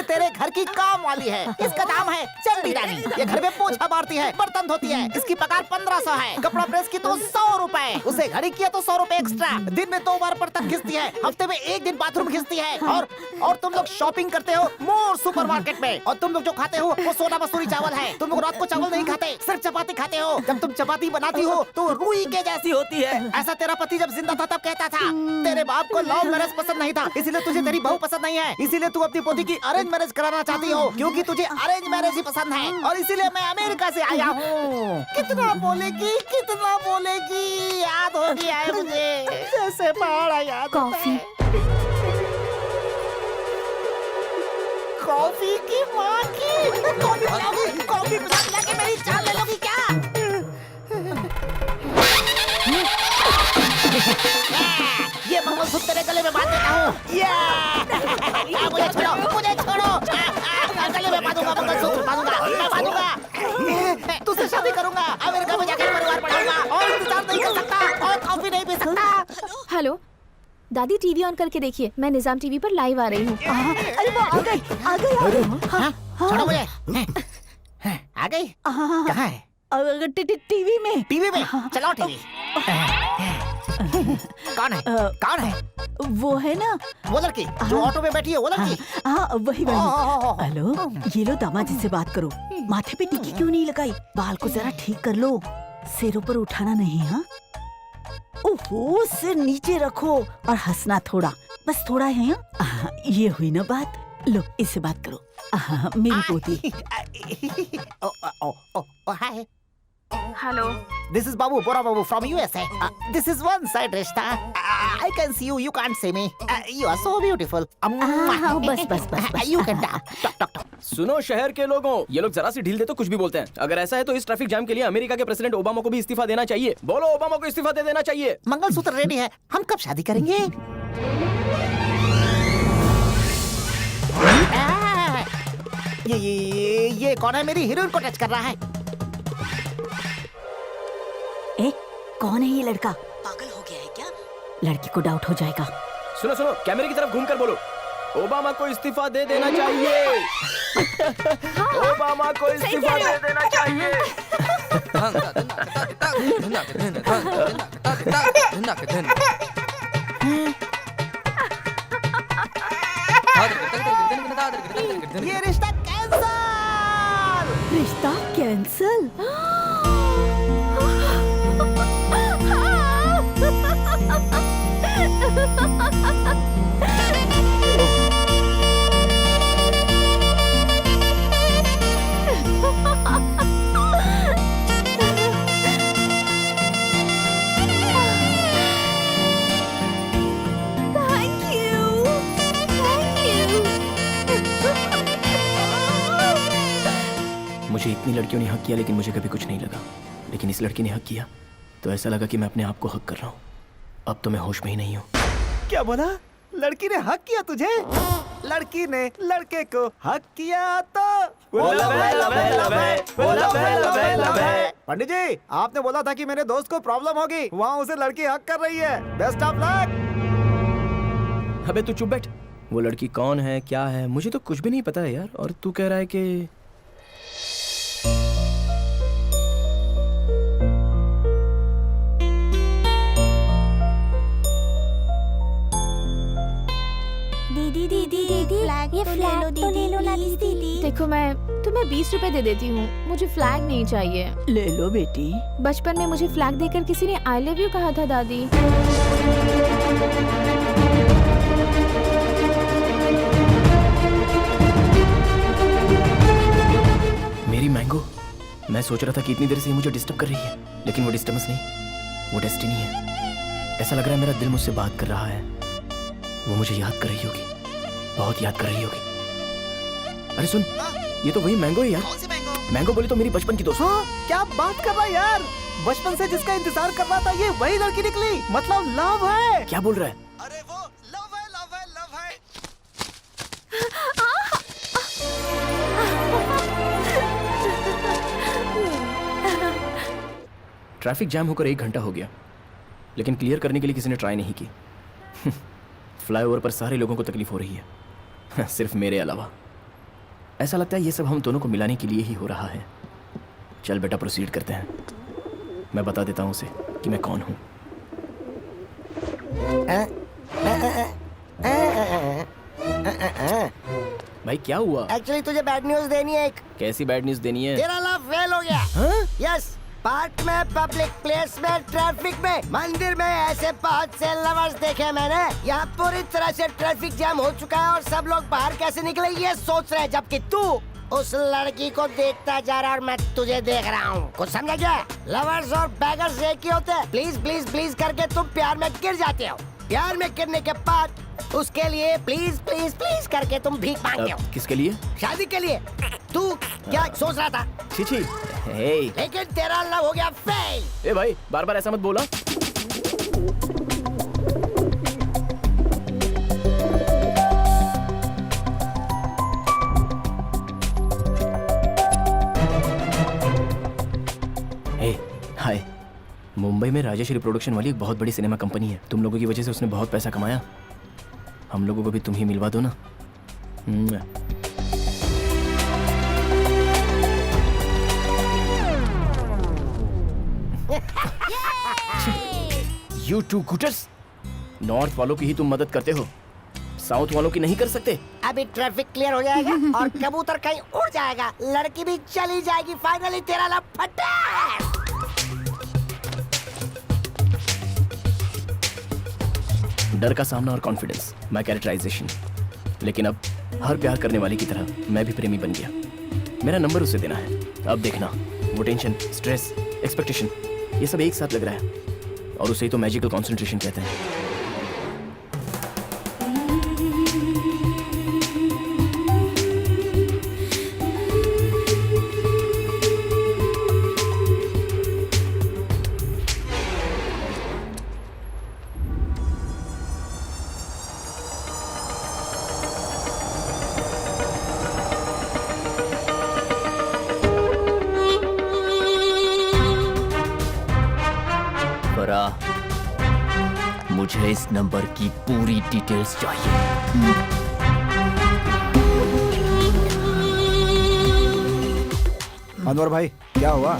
S10: तेरे घर की काम वाली है। इसका नाम है चंडी रानी। ये घर में पोछा मारती है, बर्तन धोती है। इसकी पगार 1500 है। कपड़ा प्रेस की तो 100 रुपए। उसे घड़ी किया तो 100 रुपए एक्स्ट्रा। दिन में 2 बार बर्तन घिसती है, हफ्ते में 1 दिन बाथरूम घिसती है। और तुम लोग शॉपिंग करते हो मोर सुपरमार्केट में, और तुम लोग जो खाते हो वो सोना मसूरी चावल है। तुम लोग रात को चावल नहीं खाते, सिर्फ चपाती खाते हो। जब तुम चपाती बनाती हो तो रुई के जैसी होती है। ऐसा तेरा पति जब जिंदा था तब कहता था। तेरे बाप को लव मैरिज पसंद नहीं था, इसीलिए तुझे तेरी बहू पसंद नहीं है। इसीलिए तू अपनी पोती की अरेंज मैरिज कराना चाहती हो, क्योंकि तुझे अरेंज मैरिज ही पसंद है। और इसीलिए मैं अमेरिका से आया हूँ। कितना बोलेगी, याद हो गया है मुझे, जैसे पहाड़ याद। कॉफी की माँ की। कॉफी पिला के मेरी जान ले लोगी क्या? ये मंगलसूत्र तेरे गले में बांध देता हूँ। मुझे छोड़ो। गले में बांधूंगा, मंगलसूत्र बांधूंगा। तुझसे शादी करूंगा, अमेरिका में जाकर परिवार बढ़ाऊंगा पी सकता।
S7: हेलो दादी, टीवी ऑन करके देखिए, मैं निजाम टीवी पर लाइव आ रही हूँ।
S5: अरे वो आ गई आ गई आ गई।
S10: हाँ, छोड़ो मुझे। आ गई? कहाँ है?
S5: टीवी में।
S10: टीवी में? चलाओ टीवी। कौन है? कौन है?
S5: वो है ना
S10: वो लड़की जो ऑटो में बैठी है, वो लड़की।
S5: हाँ वही वाली। हेलो, ये लो दामाजी से बात करो। माथे पे टिक्की क्यों नहीं लगाई? बाल को जरा ठीक कर लो, सिर ऊपर उठाना नहीं। हाँ ओहो, सिर नीचे रखो और हंसना थोड़ा, बस थोड़ा है। ये हुई ना बात। लो इससे बात करो। मेरी पोती।
S10: हाय,
S1: hello,
S10: this is Babu, Bora Babu from USA. This is one side Rishta. I can see you, you can't see me. You are so beautiful.
S5: बस बस बस बस।
S10: You can talk.
S2: सुनो शहर के लोगों, ये लोग जरा सी ढील दे तो कुछ भी बोलते हैं। अगर ऐसा है तो इस ट्रैफिक जाम के लिए अमेरिका के प्रेसिडेंट ओबामा को भी इस्तीफा देना चाहिए। बोलो, ओबामा को इस्तीफा दे देना चाहिए।
S10: मंगलसूत्र रेडी है, हम कब शादी करेंगे? ये कौन है? मेरी हीरोइन को टच कर रहा है।
S5: ए, कौन है ये लड़का?
S13: पागल हो गया है क्या?
S5: लड़की को डाउट हो जाएगा।
S2: सुनो सुनो, कैमरे की तरफ घूमकर बोलो, ओबामा को इस्तीफा दे देना चाहिए। ओबामा को इस्तीफा दे देना चाहिए।
S10: ये रिश्ता कैंसल।
S5: रिश्ता कैंसल?
S2: मुझे इतनी लड़कियों ने हक किया लेकिन मुझे कभी कुछ नहीं लगा, लेकिन इस लड़की ने हक किया तो ऐसा लगा कि मैं अपने आप को हक कर रहा हूँ। अब तो मैं होश में ही नहीं हूँ।
S6: क्या बोला? लड़की ने हक किया तुझे? लड़की ने लड़के को हक किया तो पंडित जी, आपने बोला था कि मेरे दोस्त को प्रॉब्लम होगी, वहाँ उसे लड़की हक कर रही है। Best of luck.
S2: अबे तू चुप बैठ। वो लड़की कौन है, क्या है, मुझे तो कुछ भी नहीं पता है यार। और तू कह रहा है कि
S4: दीदी ये फ्लैग तो ले लो ना दीदी।
S7: देखो, मैं तुम्हें 20 रुपए दे देती हूँ, मुझे फ्लैग नहीं चाहिए।
S5: ले लो बेटी।
S7: बचपन में मुझे फ्लैग देकर किसी ने आई लव यू कहा था दादी।
S2: मेरी मैंगो, मैं सोच रहा था कि इतनी देर से ये मुझे डिस्टर्ब कर रही है, लेकिन वो डिस्टर्बेंस नहीं, वो डेस्टिनी है। ऐसा लग रहा है मेरा दिल मुझसे बात कर रहा है। वो मुझे याद कर रही होगी, बहुत याद कर रही होगी। अरे सुन, ये तो वही मैंगो है यार।
S10: कौन सी मैंगो?
S2: मैंगो बोली तो मेरी बचपन की दोस्त।
S6: हाँ, क्या बात कर रहा है यार? बचपन से जिसका इंतजार कर रहा था, ये वही लड़की निकली। मतलब लव है।
S2: क्या बोल रहा है?
S10: अरे वो लव है, लव है, लव है।
S2: ट्रैफिक जैम होकर 1 घंटा हो गया, लेकिन क्लियर करने के लिए किसी ने ट्राई नहीं की। फ्लाईओवर पर सारे लोगों को तकलीफ हो रही है, सिर्फ मेरे अलावा। ऐसा लगता है ये सब हम दोनों को मिलाने के लिए ही हो रहा है। चल बेटा, प्रोसीड करते हैं। मैं बता देता हूँ उसे कि मैं कौन हूँ। भाई क्या हुआ?
S9: एक्चुअली तुझे बैड न्यूज देनी है। एक
S2: कैसी बैड न्यूज देनी है?
S9: तेरा लव फेल हो गया। यस, पार्क में, पब्लिक प्लेस में, ट्रैफिक में, मंदिर में ऐसे बहुत से लवर्स देखे मैंने। यहाँ पूरी तरह से ट्रैफिक जैम हो चुका है और सब लोग बाहर कैसे निकले ये सोच रहे हैं, जबकि तू उस लड़की को देखता जा रहा और मैं तुझे देख रहा हूँ। कुछ समझा क्या? लवर्स और बैगर्स एक ही होते हैं। प्लीज प्लीज प्लीज करके तुम प्यार में गिर जाते हो। प्यार में गिरने के बाद उसके लिए प्लीज प्लीज प्लीज करके तुम भीख मांगते हो।
S2: किसके लिए?
S9: शादी के लिए। तू क्या सोच रहा था?
S2: छी। हे,
S9: लेकिन तेरा लव हो गया फेल।
S2: ए भाई, बार बार ऐसा मत बोला। हे, हाय। मुंबई मुंबई में राजेश्वरी प्रोडक्शन वाली एक बहुत बड़ी सिनेमा कंपनी है। तुम लोगों की वजह से उसने बहुत पैसा कमाया। हम लोगों को भी तुम ही मिलवा दो ना। You two gutters! नॉर्थ वालों की ही तुम मदद करते हो, साउथ वालों की नहीं कर सकते।
S10: अभी ट्रैफिक क्लियर हो जाएगा और कबूतर कहीं उड़ जाएगा, लड़की भी चली जाएगी, फाइनली तेरा लपटा।
S2: डर का सामना और कॉन्फिडेंस, माय कैरेक्टराइजेशन। लेकिन अब हर प्यार करने वाले की तरह मैं भी प्रेमी बन गया। मेरा नंबर उसे देना है। अब देखना, वो टेंशन, स्ट्रेस, एक्सपेक्टेशन, ये सब एक साथ लग रहा है और उसे ही तो मैजिकल कॉन्सेंट्रेशन कहते हैं।
S3: मुझे इस नंबर की पूरी डिटेल्स चाहिए।
S6: अनवर भाई, क्या हुआ?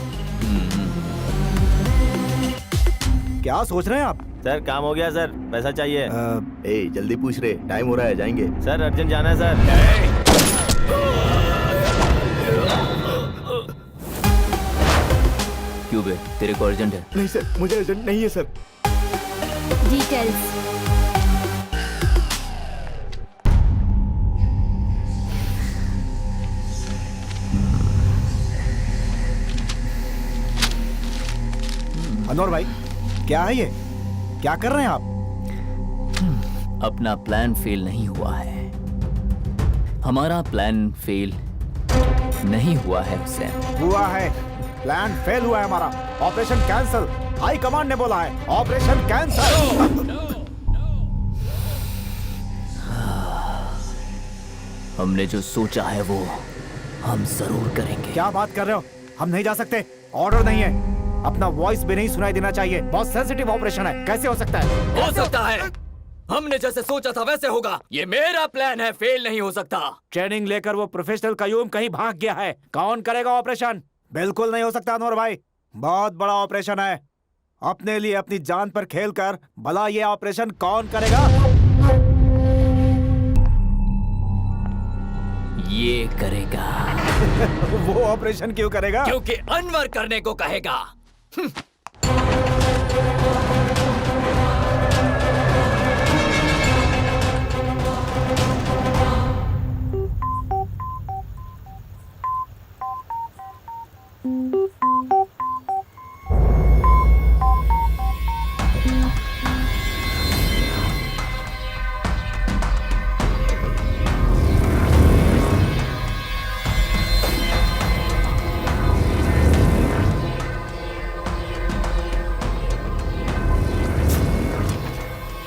S6: क्या सोच रहे हैं आप?
S8: सर काम हो गया सर, पैसा चाहिए। जल्दी पूछ रहे, टाइम हो रहा है, जाएंगे। सर अर्जेंट जाना है सर।
S3: क्यों बे, तेरे को अर्जेंट है?
S8: नहीं सर, मुझे अर्जेंट नहीं है सर।
S4: डिटेल्स।
S6: अनवर भाई, क्या है ये? क्या कर रहे हैं आप?
S3: अपना प्लान फेल नहीं हुआ है। हमारा प्लान फेल नहीं हुआ है हुसैन।
S6: हुआ है, प्लान फेल हुआ है हमारा। ऑपरेशन कैंसल, हाई कमांड ने बोला है ऑपरेशन कैंसल।
S3: हमने जो सोचा है वो हम जरूर करेंगे।
S6: क्या बात कर रहे हो? हम नहीं जा सकते, ऑर्डर नहीं है। अपना वॉइस भी नहीं सुनाई देना चाहिए, बहुत सेंसिटिव ऑपरेशन है। कैसे हो सकता है?
S3: हो सकता है, हमने जैसे सोचा था वैसे होगा। ये मेरा प्लान है, फेल नहीं हो सकता।
S6: ट्रेनिंग लेकर वो प्रोफेशनल कयूम कहीं भाग गया है। कौन करेगा ऑपरेशन? बिल्कुल नहीं हो सकता अनवर भाई, बहुत बड़ा ऑपरेशन है। अपने लिए अपनी जान पर खेलकर भला ये ऑपरेशन कौन करेगा?
S3: ये करेगा।
S6: वो ऑपरेशन क्यों करेगा?
S3: क्योंकि अनवर करने को कहेगा।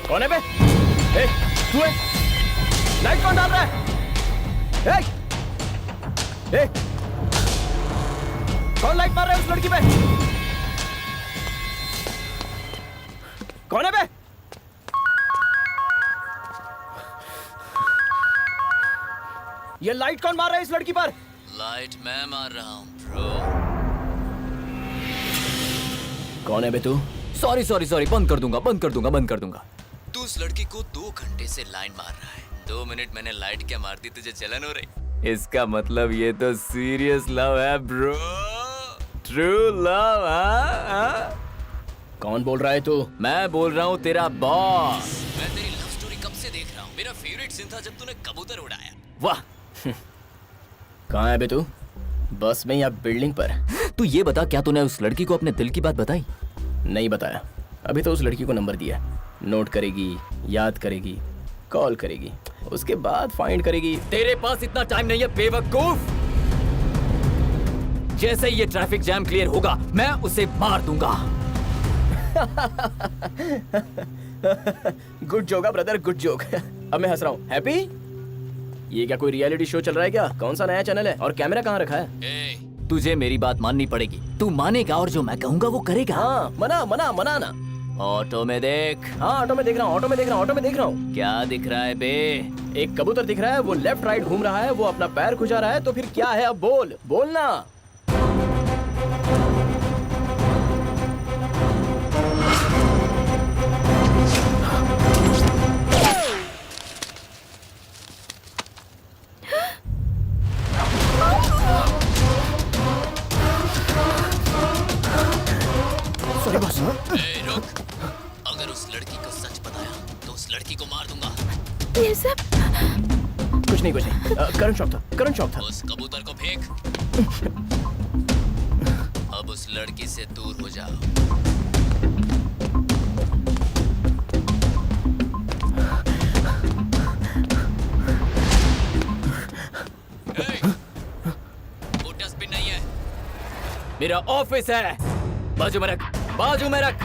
S2: कौन है बे? ए, तू है? लाइट कौन डाल रहा है? ए, कौन लाइट मार रहा है उस लड़की पे? कौन है बे? ये लाइट कौन मार रहा है इस लड़की पर?
S3: लाइट मैं मार रहा हूँ ब्रो।
S2: कौन है बे तू?
S3: सॉरी सॉरी सॉरी, बंद कर दूंगा। तू उस लड़की को 2 घंटे से लाइन मार रहा है। 2 मिनट मैंने लाइट क्या मार दी, तुझे जलन हो रही? इसका मतलब ये तो सीरियस लव है ब्रो, ट्रू लव।
S2: कौन बोल रहा है तू?
S3: मैं बोल रहा हूँ तेरा बॉस। मैं तेरी लव स्टोरी कब से देख रहा हूँ। मेरा फेवरेट सीन था जब तूने कबूतर उड़ाया। वाह।
S2: कहाँ है बे तू? बस में या बिल्डिंग पर?
S3: तू ये बता, क्या तूने उस लड़की को अपने दिल की बात बताई?
S2: नहीं बताया। अभी तो उस लड़की को नंबर दिया, नोट करेगी, याद करेगी, कॉल करेगी, उसके बाद फाइंड करेगी।
S3: तेरे पास इतना टाइम नहीं है बेवकूफ। जैसे ही ये ट्रैफिक जैम क्लियर होगा मैं उसे मार दूंगा।
S2: Good joke brother, good joke. अब मैं हंस रहा हूँ। हैप्पी? ये क्या कोई रियलिटी शो चल रहा है क्या? कौन सा नया चैनल है और कैमरा कहाँ रखा है?
S3: तुझे मेरी बात माननी पड़ेगी। तू मानेगा और जो मैं कहूँगा वो करेगा।
S2: हाँ, मना ना।
S3: ऑटो में देख।
S2: हाँ, ऑटो में देख रहा हूँ।
S3: क्या दिख रहा है बे?
S2: एक कबूतर दिख रहा है, वो लेफ्ट राइट घूम रहा है, वो अपना पैर खुजा रहा है। तो फिर क्या है? अब बोलना। Sorry boss.
S3: रुक, अगर उस लड़की को सच बताया तो उस लड़की को मार दूंगा।
S7: ये सब
S2: कुछ नहीं। करंट शॉक था।
S3: उस कबूतर को फेंक। अब उस लड़की से दूर हो जाओ। वो डस्टबिन नहीं है, मेरा ऑफिस है। बाजू में रख।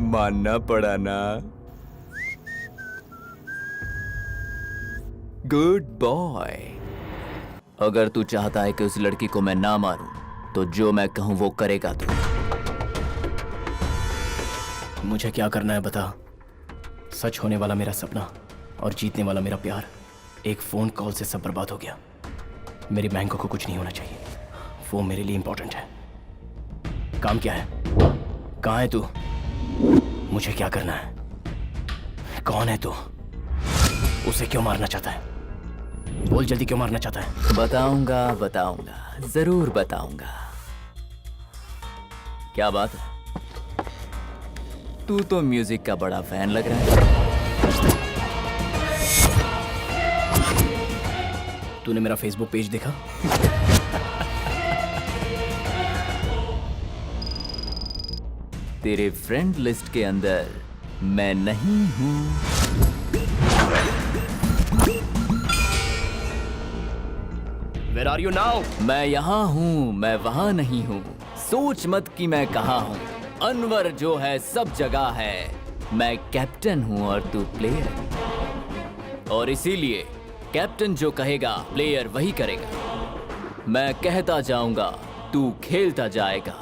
S11: मानना पड़ा ना।
S3: Good boy. अगर तू चाहता है कि उस लड़की को मैं ना मारूं, तो जो मैं कहूं वो करेगा तू।
S2: मुझे क्या करना है बता। सच होने वाला मेरा सपना और जीतने वाला मेरा प्यार एक फोन कॉल से सब बर्बाद हो गया। मेरी मैंगो को कुछ नहीं होना चाहिए, वो मेरे लिए इंपॉर्टेंट है। काम क्या है? कहाँ है तू? मुझे क्या करना है? कौन है तू? उसे क्यों मारना चाहता है? बोल जल्दी, क्यों मारना चाहता है?
S3: बताऊंगा, जरूर बताऊंगा। क्या बात है, तू तो म्यूजिक का बड़ा फैन लग रहा है।
S2: तूने मेरा फेसबुक पेज देखा?
S3: तेरे फ्रेंड लिस्ट के अंदर मैं नहीं हूं।
S2: Where are you now?
S3: मैं यहाँ हूँ, मैं वहाँ नहीं हूँ। सोच मत कि मैं कहाँ हूँ। अनवर जो है सब जगह है। मैं कैप्टन हूँ और तू प्लेयर, और इसीलिए कैप्टन जो कहेगा प्लेयर वही करेगा। मैं कहता जाऊंगा, तू खेलता जाएगा।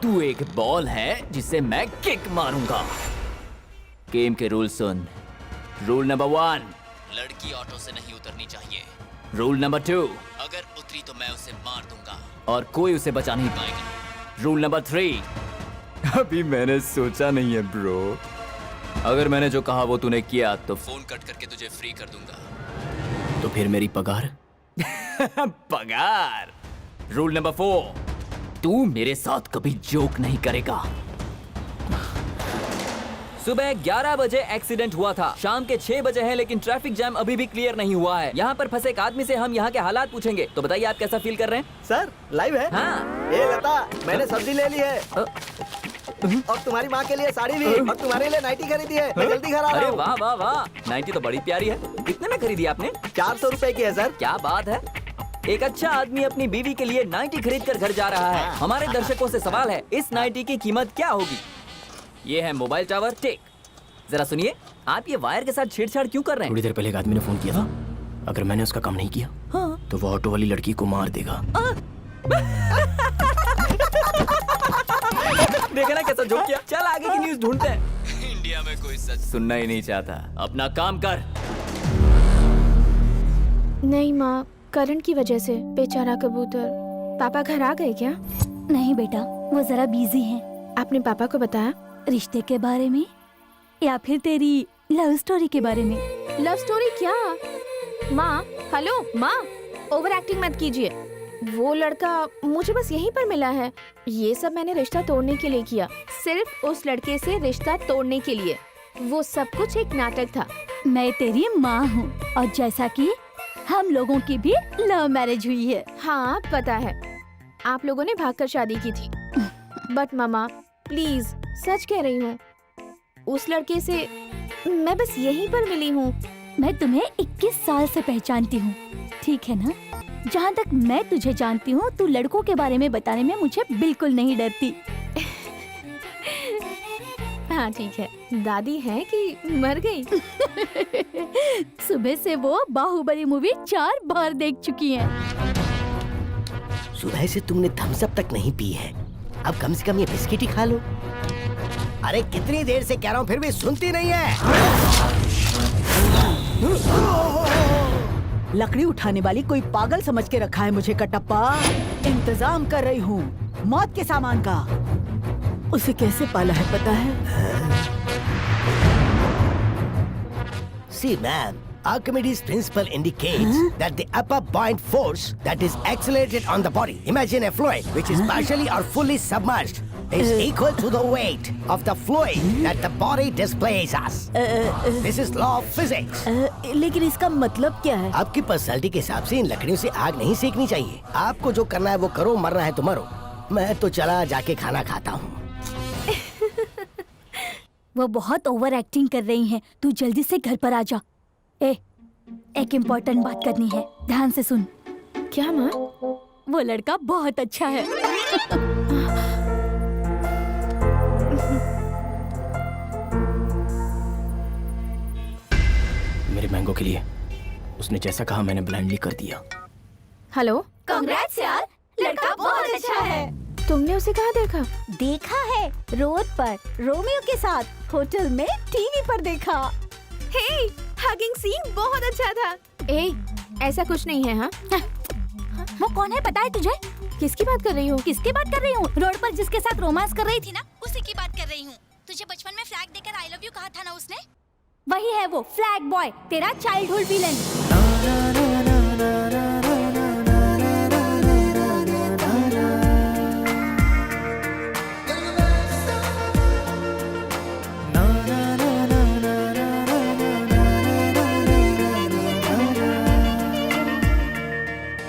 S3: तू एक बॉल है जिसे मैं किक मारूंगा। गेम के रूल सुन। रूल नंबर 1, लड़की ऑटो से नहीं उतरनी चाहिए। रूल नंबर 2, अगर उतरी तो मैं उसे मार दूंगा और कोई उसे बचा नहीं पाएगा। रूल नंबर 3,
S11: अभी मैंने सोचा नहीं है ब्रो।
S3: अगर मैंने जो कहा वो तूने किया तो फोन कट करके तुझे फ्री कर दूंगा।
S2: तो फिर मेरी पगार?
S3: पगार। रूल नंबर 4, तू मेरे साथ कभी जोक नहीं करेगा। सुबह 11 बजे एक्सीडेंट हुआ था। शाम के 6 बजे है, लेकिन ट्रैफिक जैम अभी भी क्लियर नहीं हुआ है। यहाँ पर फंसे एक आदमी से हम यहाँ के हालात पूछेंगे। तो बताइए आप कैसा फील कर रहे हैं?
S8: सर लाइव है।
S3: हाँ।
S8: ये लता, मैंने सब्जी ले ली है और तुम्हारी माँ के लिए साड़ी भी, और तुम्हारे लिए नाइटी खरीदी है। मैं जल्दी घर आ रहा
S3: अरे
S8: हूँ।
S3: वाह वाह वाह, नाइटी तो बड़ी प्यारी है। कितने में खरीदी आपने?
S8: 400 रुपए की है सर।
S3: क्या बात है। एक अच्छा आदमी अपनी बीवी के लिए नाइटी खरीद कर घर जा रहा है। हमारे दर्शकों से सवाल है, इस नाइटी की कीमत क्या होगी? ये है मोबाइल टावर टेक। जरा सुनिए, आप ये वायर के साथ छेड़छाड़ क्यों कर रहे हैं?
S2: थोड़ी देर पहले एक आदमी ने फोन किया था, अगर मैंने उसका काम नहीं किया तो वो ऑटो वाली लड़की को मार देगा।
S3: देखा ना कैसा जोक किया। चल आगे की न्यूज़ ढूंढते हैं। इंडिया में कोई सच सुनना ही नहीं चाहता। अपना काम कर।
S7: नहीं माँ, करंट की वजह से बेचारा कबूतर। पापा घर आ गए क्या?
S4: नहीं बेटा, वो जरा बिजी हैं।
S7: आपने पापा को बताया?
S4: रिश्ते के बारे में या फिर तेरी लव स्टोरी के बारे में?
S7: लव स्टोरी क्या? माँ, हेलो माँ, ओवर एक्टिंग मत कीजिए। वो लड़का मुझे बस यहीं पर मिला है। ये सब मैंने रिश्ता तोड़ने के लिए किया, सिर्फ उस लड़के से रिश्ता तोड़ने के लिए। वो सब कुछ एक नाटक था।
S4: मैं तेरी माँ हूँ और जैसा कि हम लोगों की भी लव मैरिज हुई है।
S7: हाँ पता है, आप लोगों ने भागकर शादी की थी। बट मामा प्लीज, सच कह रही हूँ, उस लड़के से मैं बस यहीं पर मिली हूँ।
S4: मैं तुम्हें 21 साल से पहचानती हूँ, ठीक है ना? जहाँ तक मैं तुझे जानती हूँ, तू लड़कों के बारे में बताने में मुझे बिल्कुल नहीं डरती।
S7: हाँ ठीक है। दादी है कि मर गई?
S4: सुबह से वो बाहुबली मूवी 4 बार देख चुकी हैं।
S9: सुबह से तुमने थम्स अप तक नहीं पी है, अब कम से कम ये बिस्किट ही खा लो। अरे कितनी देर से कह रहा हूँ फिर भी सुनती नहीं है।
S5: लकड़ी उठाने वाली कोई पागल समझ के रखा है मुझे कटप्पा। इंतजाम कर रही हूँ मौत के सामान का। उसे कैसे पाला है पता है?
S9: See ma'am, Archimedes' principle indicates that the upper point force that is accelerated on the body, imagine a fluid which is partially or fully submerged, is equal to the weight of the fluid that the body displaces. This is law of physics.
S5: लेकिन इसका मतलब क्या है?
S9: आपकी personality के हिसाब से इन लकड़ियों से आग नहीं सेकनी चाहिए। आपको जो करना है वो करो, मरना है तो मरो। मैं तो चला जाके खाना खाता हूँ।
S4: वो बहुत ओवर एक्टिंग कर रही हैं। तू जल्दी से घर पर आ जा। एक इम्पोर्टेंट बात करनी है, ध्यान से सुन।
S7: क्या माँ?
S4: वो लड़का बहुत अच्छा है।
S2: मेरे मैंगो के लिए उसने जैसा कहा मैंने ब्लाइंडली कर दिया।
S7: हेलो,
S4: कांग्रेट्स यार, लड़का बहुत अच्छा है।
S7: तुमने उसे कहाँ देखा?
S4: देखा है रोड पर, रोमियो के साथ, होटल में, टीवी पर देखा।
S7: हे, हगिंग सीन बहुत अच्छा था। ऐसा कुछ नहीं है। हाँ,
S4: वो कौन है पता है तुझे?
S7: किसकी बात कर रही हो?
S4: किसकी बात कर रही हूँ? रोड पर जिसके साथ रोमांस कर रही थी ना,
S13: उसी की बात कर रही हूँ। तुझे बचपन में फ्लैग देकर आई लव यू कहा था ना उसने?
S4: वही है वो फ्लैग बॉय, तेरा चाइल्डहुड विलन।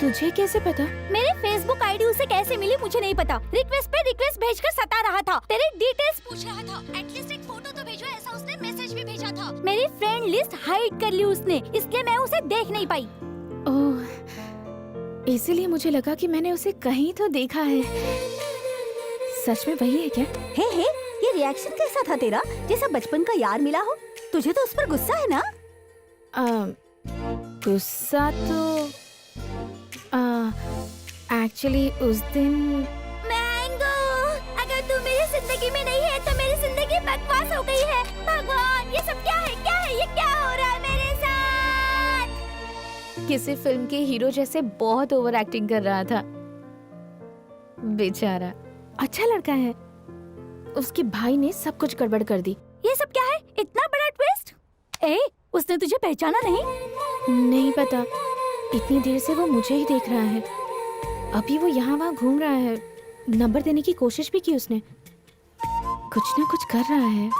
S7: तुझे कैसे पता?
S4: मेरे फेसबुक आईडी उसे कैसे मिली मुझे नहीं पता। रिक्वेस्ट पे रिक्वेस्ट भेजकर सता रहा था, तेरी डिटेल्स
S13: पूछ रहा था। एटलीस्ट एक फोटो तो भेजो, ऐसा उसने मैसेज भी भेजा था।
S4: मेरी फ्रेंड लिस्ट हाइड कर ली उसने, इसलिए मैं उसे देख नहीं पाई।
S7: ओह, इसीलिए मुझे लगा कि मैंने उसे कहीं तो देखा है। सच में वही है क्या?
S4: हे, ये रिएक्शन कैसा था तेरा? जैसा बचपन का यार मिला हो। तुझे तो उस पर गुस्सा है ना?
S7: गुस्सा तो एक्चुअली उस दिन
S4: मैंगो, अगर तू मेरी जिंदगी में नहीं है तो मेरी जिंदगी बकवास हो गई है। भगवान, ये सब क्या है? क्या है ये? क्या हो रहा है मेरे साथ?
S7: किसी फिल्म के हीरो जैसे बहुत ओवर एक्टिंग कर रहा था। बेचारा, अच्छा लड़का है। उसके भाई ने सब कुछ गड़बड़ कर दी।
S4: ये सब क्या है? इतना बड़ा ट्विस्ट? उसने तुझे पहचाना नहीं?
S7: नहीं पता, इतनी देर से वो मुझे ही देख रहा है। अभी वो यहाँ वहाँ घूम रहा है। नंबर देने की कोशिश भी की उसने। कुछ ना कुछ कर रहा है।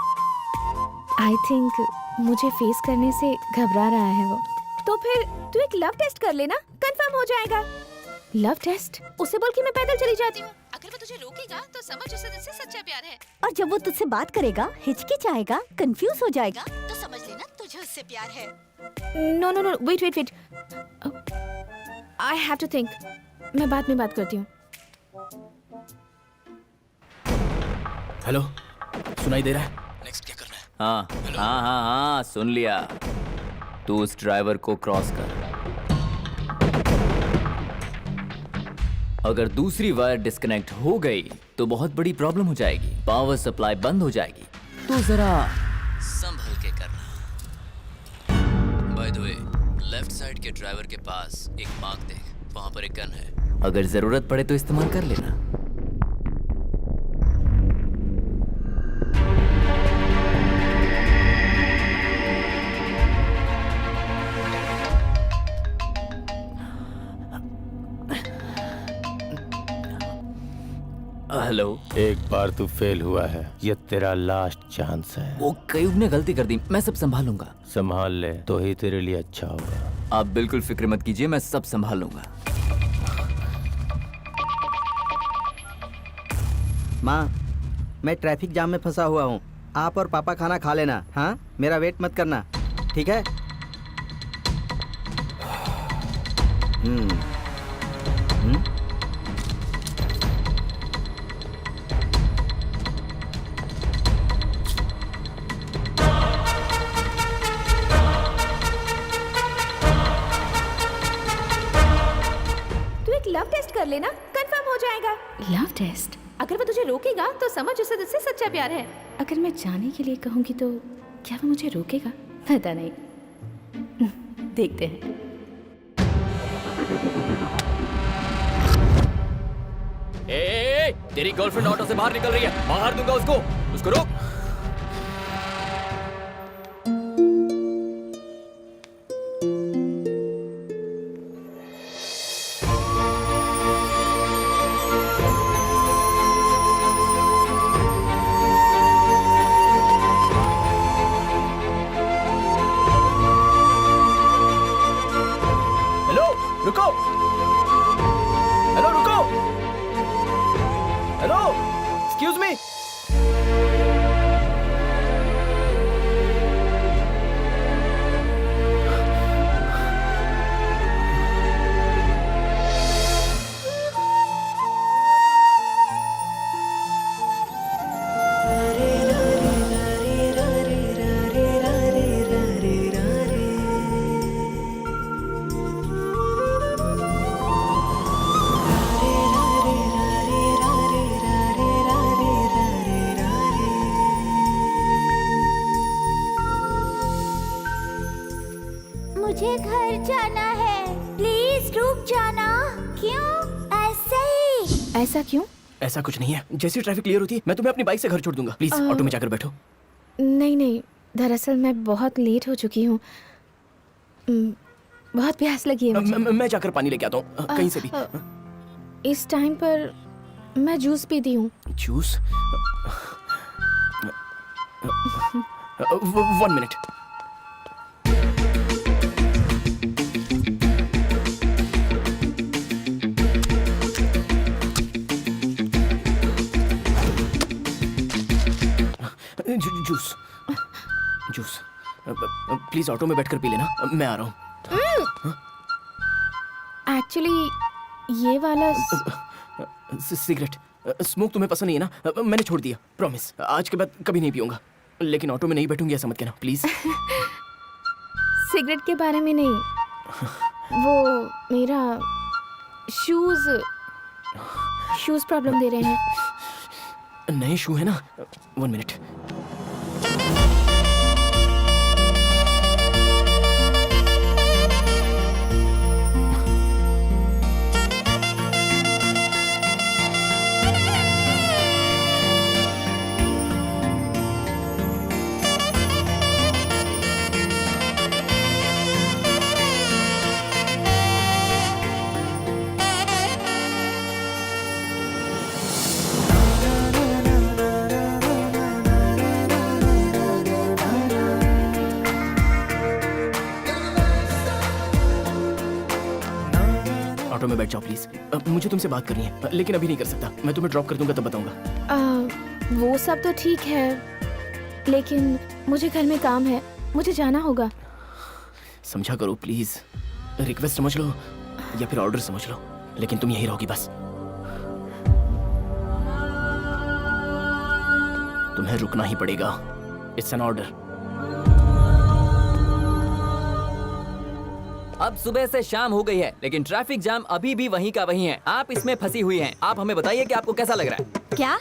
S7: आई थिंक मुझे फेस करने से घबरा रहा है वो। तो फिर तू एक लव टेस्ट कर लेना, कंफर्म हो जाएगा। Love test? उसे बोल कि मैं पैदल चली जाती हूँ।
S13: अगर वो तुझे रोकेगा तो समझ उसे तुझसे सच्चा प्यार है।
S4: और जब वो तुझसे बात करेगा, हिचकिचाएगा, कंफ्यूज हो जाएगा,
S13: तो समझ लेना तुझे उससे प्यार है।
S7: No, wait. I have to think. मैं बाद में बात करती हूँ।
S2: हेलो, सुनाई दे रहा है? नेक्स्ट क्या करना है?
S3: हाँ, सुन लिया। तू उस ड्राइवर को क्रॉस कर। अगर दूसरी वायर डिस्कनेक्ट हो गई तो बहुत बड़ी प्रॉब्लम हो जाएगी। पावर सप्लाई बंद हो जाएगी। तो जरा संभल के करना। By the way, left side के ड्राइवर के पास एक मार्क देख, वहां पर एक गन है। अगर जरूरत पड़े तो इस्तेमाल कर लेना। हेलो,
S11: एक बार तू फेल हुआ है, ये तेरा लास्ट चांस है।
S3: वो कयूब ने गलती कर दी, मैं सब संभालूंगा।
S11: संभाल ले तो ही तेरे लिए अच्छा होगा।
S3: आप बिल्कुल फिक्र मत कीजिए, मैं सब संभाल लूंगा।
S8: माँ, मैं ट्रैफिक जाम में फंसा हुआ हूँ। आप और पापा खाना खा लेना। हाँ, मेरा वेट मत करना, ठीक है?
S7: लेना, कंफर्म हो जाएगा। लव टेस्ट, अगर वो तुझे रोकेगा तो समझ उसे तुझसे सच्चा प्यार है। अगर मैं जाने के लिए कहूंगी तो क्या वो मुझे रोकेगा? पता नहीं, देखते हैं।
S3: ए, तेरी गर्लफ्रेंड ऑटो से बाहर निकल रही है, मार दूंगा उसको रोक।
S2: रुको, हेलो रुको, हेलो, एक्सक्यूज मी।
S4: मुझे घर जाना है, प्लीज रुक जाना। क्यों ऐसे ही?
S7: ऐसा क्यों?
S2: ऐसा कुछ नहीं है, जैसे ट्रैफिक क्लियर होती है मैं तुम्हें अपनी बाइक से घर छोड़ दूंगा। प्लीज ऑटो में जाकर बैठो।
S7: नहीं, दरअसल मैं बहुत लेट हो चुकी हूँ, बहुत प्यास लगी है मुझे।
S2: मैं जाकर पानी लेके आता हूँ कहीं से भी।
S7: इस टाइम पर मैं जूस पीती हूँ।
S2: Juice? 1 minute. Juice please auto में बैठकर पी लेना, मैं आ रहा हूँ।
S7: एक्चुअली ये वाला
S2: सिगरेट स्मोक तुम्हें पसंद नहीं है ना? मैंने छोड़ दिया, प्रॉमिस। आज के बाद कभी नहीं पीऊंगा, लेकिन ऑटो में नहीं बैठूंगी ऐसा मत कहना प्लीज।
S7: सिगरेट के बारे में नहीं, वो मेरा शूज प्रॉब्लम दे रहे हैं।
S2: नए शू है ना? 1 मिनट। ऑटो में बैठ जाओ प्लीज, मुझे तुमसे बात करनी है, लेकिन अभी नहीं कर सकता। मैं तुम्हें ड्रॉप कर दूंगा तब बताऊंगा।
S7: वो सब तो ठीक है, लेकिन मुझे घर में काम है, मुझे जाना होगा।
S2: समझा करो प्लीज, रिक्वेस्ट समझ लो या फिर ऑर्डर समझ लो, लेकिन तुम यही रहोगी बस। तुम्हें रुकना ही पड़ेगा, इट्स एन ऑर्डर।
S3: अब सुबह से शाम हो गई है, लेकिन ट्रैफिक जाम अभी भी वहीं का वहीं है। आप इसमें फंसी हुई हैं। आप हमें बताइए कि आपको कैसा लग रहा है?
S4: क्या?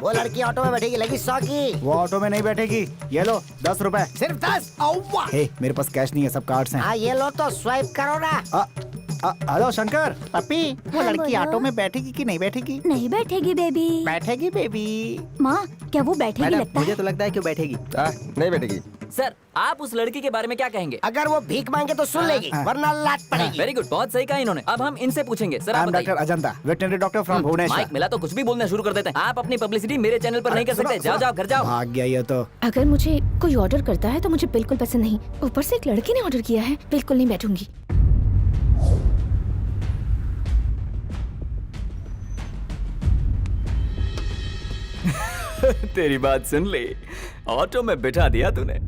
S10: वो लड़की ऑटो में बैठेगी, लगी 100 की।
S6: वो ऑटो में नहीं बैठेगी। ये लो 10 रुपए।
S10: सिर्फ 10?
S6: हे, मेरे पास कैश नहीं है, सब कार्ड्स हैं।
S10: हाँ ये लो तो स्वाइप करो ना।
S6: हेलो शंकर।
S10: पप्पी, वो
S4: हाँ,
S10: लड़की
S4: बोलो।
S10: ऑटो में बैठेगी कि नहीं बैठेगी?
S4: नहीं बैठेगी बेबी।
S10: बैठेगी बेबी।
S4: माँ, क्या वो बैठेगी लगता
S8: मुझे
S4: है?
S8: तो लगता है कि वो बैठेगी।
S11: नहीं बैठेगी।
S3: सर, आप उस लड़की के बारे में क्या कहेंगे?
S10: अगर वो भीख मांगे तो सुन लेगी, वरना लात पड़ेगी।
S3: वेरी गुड, बहुत सही कहा इन्होंने। अब हम इनसे पूछेंगे। सर
S6: आई
S3: आप
S6: एम
S3: बताइए।
S6: Doctor Ajanta, veterinary doctor from Bhubaneswar.
S3: Mike मिला तो कुछ भी बोलना शुरू कर देते हैं। आप अपनी पब्लिसिटी मेरे चैनल पर नहीं कर सकते। जाओ जाओ घर जाओ।
S6: भाग गया ये तो।
S7: अगर मुझे कोई ऑर्डर करता है तो मुझे बिल्कुल पसंद नहीं, ऊपर से एक लड़की ने ऑर्डर किया है, बिल्कुल नहीं बैठूंगी।
S3: तेरी बात सुन ली, ऑटो में बिठा दिया तूने।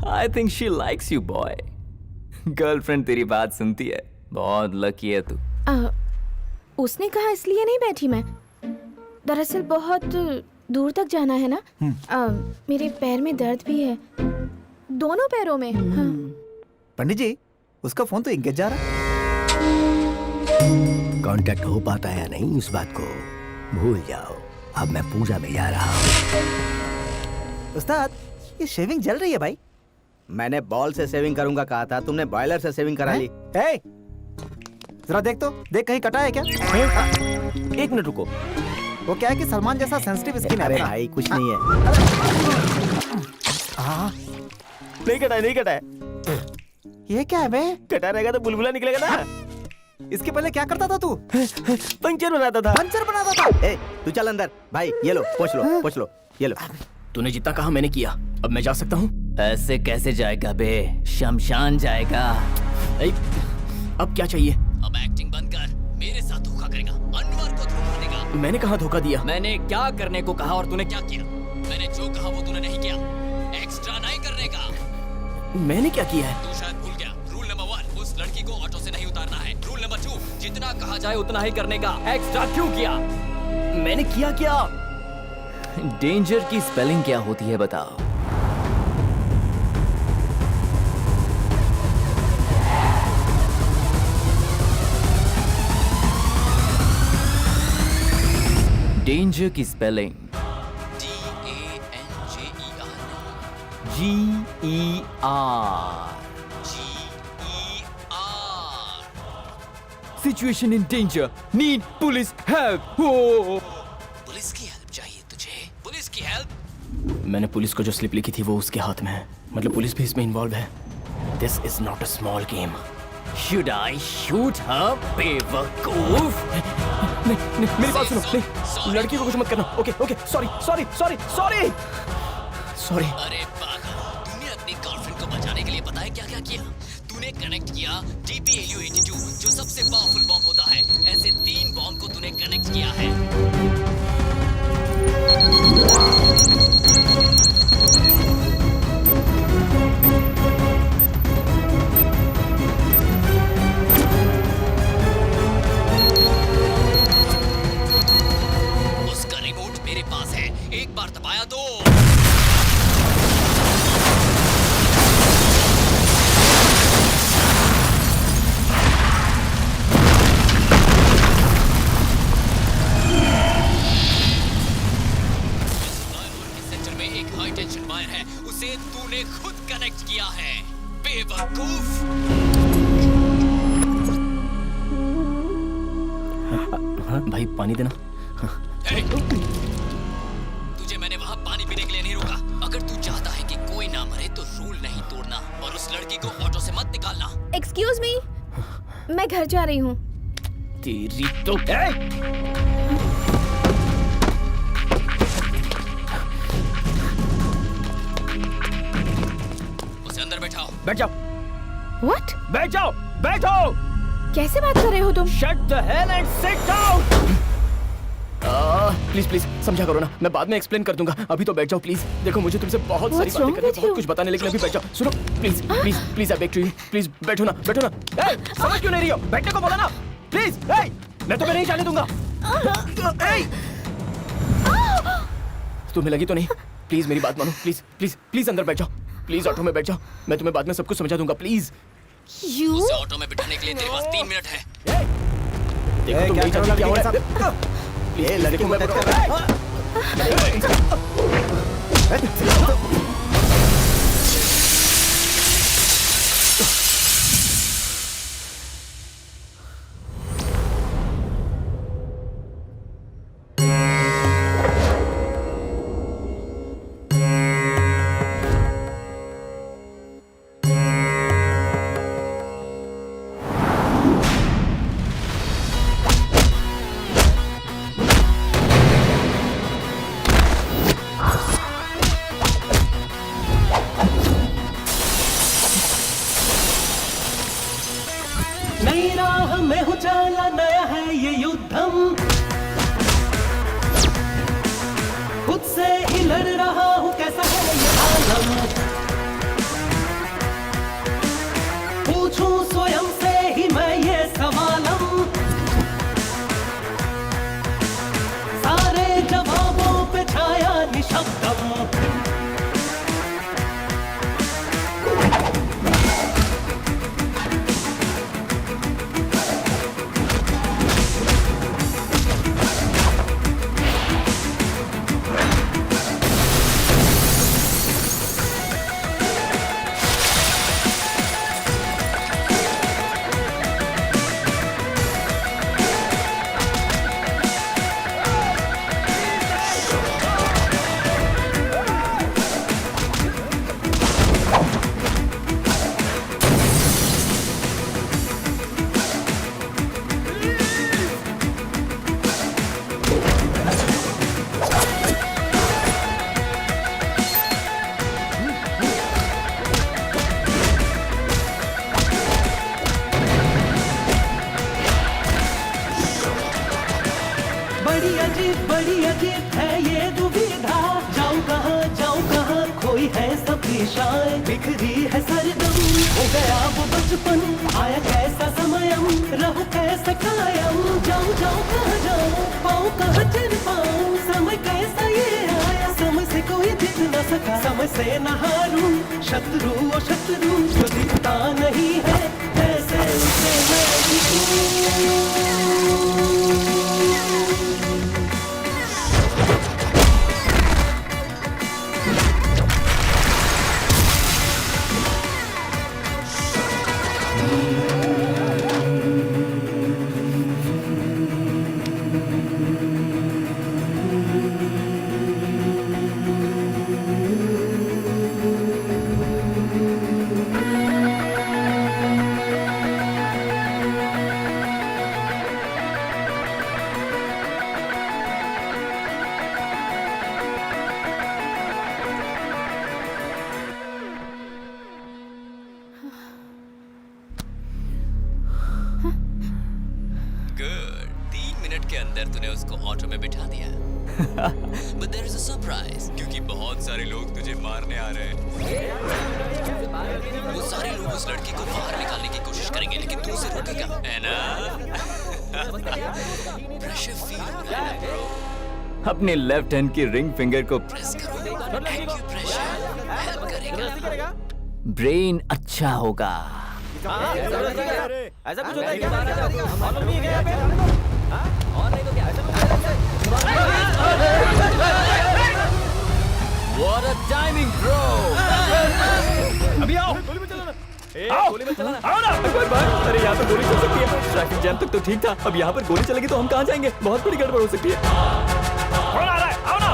S3: I think she likes you boy. Girlfriend तेरी बात सुनती है, बहुत लकी है तू।
S7: उसने कहा इसलिए नहीं बैठी मैं, दरअसल बहुत दूर तक जाना है ना। मेरे पैर में दर्द भी है, दोनों पैरों में। हाँ।
S6: पंडित जी, उसका फोन तो इंगेज जा रहा है।
S9: कांटेक्ट हो पाता है या नहीं इस बात को भूल जाओ। अब मैं पूजा में जा रहा हूँ।
S10: उस्ताद, ये शेविंग जल रही है भाई।
S8: मैंने बॉल से सेविंग करूंगा कहा था, तुमने बॉयलर से सेविंग करा ली।
S10: ए, जरा देख तो, देख कहीं कटा है क्या?
S2: एक मिनट रुको।
S10: वो क्या है कि सलमान जैसा सेंसिटिव स्किन है
S8: अरे
S10: ना।
S8: भाई कुछ नहीं है।
S2: नहीं कटा है, नहीं कटा है।
S10: ये क्या है बे?
S2: कटा रहेगा तो बुलबुला निकलेगा ना।
S10: इसके पहले क्या करता था तू?
S2: पंचर बनाता था।
S10: पंचर बनाता था।
S8: ए, तू चल अंदर। भाई ये लो, पोंछ लो, ये लो।
S2: तूने जितना कहा मैंने किया, अब मैं जा सकता हूँ?
S3: ऐसे कैसे जाएगा बे? शमशान जाएगा।
S2: अब क्या चाहिए?
S3: अब एक्टिंग बंद कर। मेरे साथ धोखा करेगा, अनवर को धोखा देगा।
S2: मैंने कहा धोखा दिया?
S3: मैंने क्या करने को कहा और तूने क्या किया? मैंने जो कहा वो तूने नहीं किया। एक्स्ट्रा नहीं करने का।
S2: मैंने क्या किया है?
S3: तू शायद भूल गया। रूल नंबर 1, उस लड़की को ऑटो से नहीं उतारना है। रूल नंबर 2, जितना कहा जाए उतना ही करने का। एक्स्ट्रा क्यों किया?
S2: मैंने किया क्या?
S3: डेंजर की स्पेलिंग क्या होती है बताओ? डेंजर की spelling GANGER। Situation in danger, need police help. Police की हेल्प चाहिए तुझे? पुलिस की हेल्प?
S2: मैंने पुलिस को जो स्लिप लिखी थी वो उसके हाथ में है। मतलब पुलिस भी इसमें इन्वॉल्व है। This is not a small game.
S3: Should I shoot her, बेवकूफ?
S2: मेरी बात सुनो। नहीं, लड़की को कुछ मत करना। Okay okay, sorry sorry sorry sorry sorry.
S3: अरे पागल, तूने अपनी गर्लफ्रेंड को बचाने के लिए पता है क्या क्या किया? तूने कनेक्ट किया TPLU-82 जो सबसे पावरफुल बॉम्ब होता है। ऐसे 3 बॉम्ब को तूने कनेक्ट किया है। उसका रिमोट मेरे पास है, एक बार दबाया तो सेंटर में एक हाई टेंशन वायर है, उसे तूने खुद कनेक्ट किया है, बेवकूफ।
S2: भाई पानी देना।
S3: तुझे मैंने वहाँ पानी पीने के लिए नहीं रोका। अगर तू चाहता है कि कोई ना मरे तो रूल नहीं तोड़ना और उस लड़की को ऑटो से मत निकालना।
S7: एक्सक्यूज मी, मैं घर जा रही हूँ।
S2: तेरी तो
S3: उसे अंदर बैठाओ।
S2: बैठ जाओ।
S7: What?
S2: बैठ जाओ, बैठो।
S7: कैसे बात कर रहे हो तुम?
S2: Shut the hell and sit down। Please please समझा करो ना, मैं बाद में एक्सप्लेन कर दूंगा। अभी तो बैठ जाओ प्लीज। देखो मुझे तुमसे बहुत सारी बातें करनी है, बहुत कुछ बताने, लेकिन अभी बैठ जाओ। सुनो please please please, I beg to you, please बैठो ना, बैठो ना। ए, समझ क्यों नहीं रही हो? बैठने को बोला ना प्लीज। मैं तुम्हें नहीं जाने दूंगा। तुम्हें लगी तो नहीं? प्लीज मेरी बात मानो, प्लीज प्लीज प्लीज अंदर बैठ जाओ, प्लीज ऑटो में बैठ जाओ। मैं तुम्हें बाद में सब कुछ समझा दूंगा, प्लीज।
S3: उसे ऑटो में बिठाने के लिए तेरे पास 3 मिनट है।
S2: देखो तुम नहीं जानती क्या हो रहा है।
S8: ये लड़की को टच कर रहा है।
S14: बड़ी अजीब है ये दुविधा। जाऊं कहाँ खोई है सबकी शान, बिखरी है सरदम, हो गया वो बचपन, आया कैसा समयम, रहूं कैसे कायम। जाऊं कहाँ जाऊं, पाऊं कहाँ चल पाऊं, समय कैसा ये आया, समय से कोई दिख न सका, समय से न हारूं, शत्रु ओ शत्रु जो दिखता नहीं है, कैसे उसे मैं दिखूं।
S3: ऑटो में बिठा दिया। But there is a surprise, क्योंकि बहुत सारे लोग तुझे मारने आ रहे हैं। वो सारे लोग उस लड़की को बाहर निकालने की कोशिश करेंगे, लेकिन तू उसे रोकेगा, है ना? प्रेशर फील हो रहा है ब्रो। अपने लेफ्ट हैंड की रिंग फिंगर को प्रेस करो, एक्यूप्रेशर हेल्प करेगा, ब्रेन अच्छा होगा।
S2: ऐसा कुछ होता है क्या? मालूम नहीं है क्या? और नहीं तो क्या?
S3: What a timing, bro!
S2: अभी आओ, गोली में चलाना। गोली में चलाना। आओ ना। अरे यहाँ पर गोली चल सकती है। ट्रैफिक जैम तक तो ठीक था, अब यहाँ पर गोली चलेगी तो हम कहाँ जाएंगे? बहुत बड़ी गड़बड़ हो सकती है। कौन आ रहा है? आओ ना।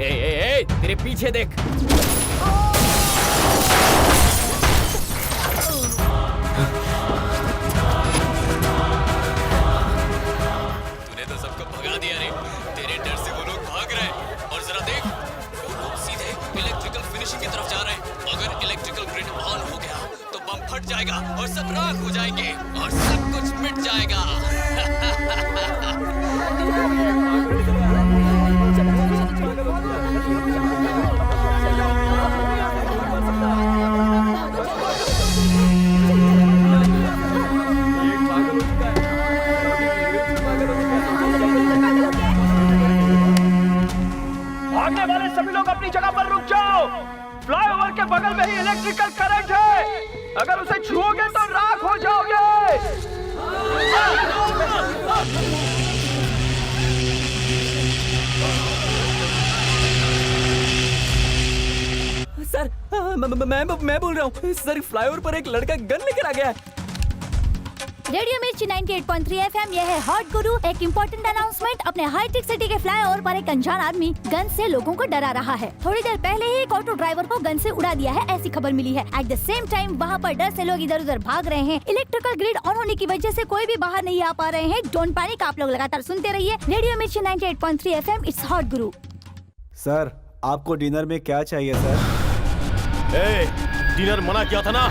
S2: ए, तेरे पीछे देख।
S3: फट जाएगा और सब राख हो जाएंगे और सब कुछ मिट जाएगा।
S2: भागने वाले सभी लोग अपनी जगह पर रुक जाओ। फ्लाईओवर के बगल में ही इलेक्ट्रिकल करंट है, अगर उसे छुओगे तो राख हो जाओगे। सर, मैं बोल रहा हूँ सर, फ्लाईओवर पर एक लड़का गन लेकर आ गया है।
S4: रेडियो मिर्ची 98.3 FM, यह है हॉट गुरु। एक इम्पोर्टेंट अनाउंसमेंट, अपने हाईटेक सिटी के फ्लाईओवर पर एक अनजान आदमी गन से लोगों को डरा रहा है। थोड़ी देर पहले ही एक ऑटो ड्राइवर को गन से उड़ा दिया है, ऐसी खबर मिली है। एट द सेम टाइम वहाँ पर डर से लोग इधर उधर भाग रहे हैं। इलेक्ट्रिकल ग्रिड ऑन होने की वजह से कोई भी बाहर नहीं आ पा रहे हैं। डोंट पैनिक, आप लोग लगातार सुनते रहिए रेडियो मिर्ची 98.3 FM, it's hot Guru.
S6: Sir, आपको डिनर में क्या चाहिए सर?
S2: डिनर मना किया था ना।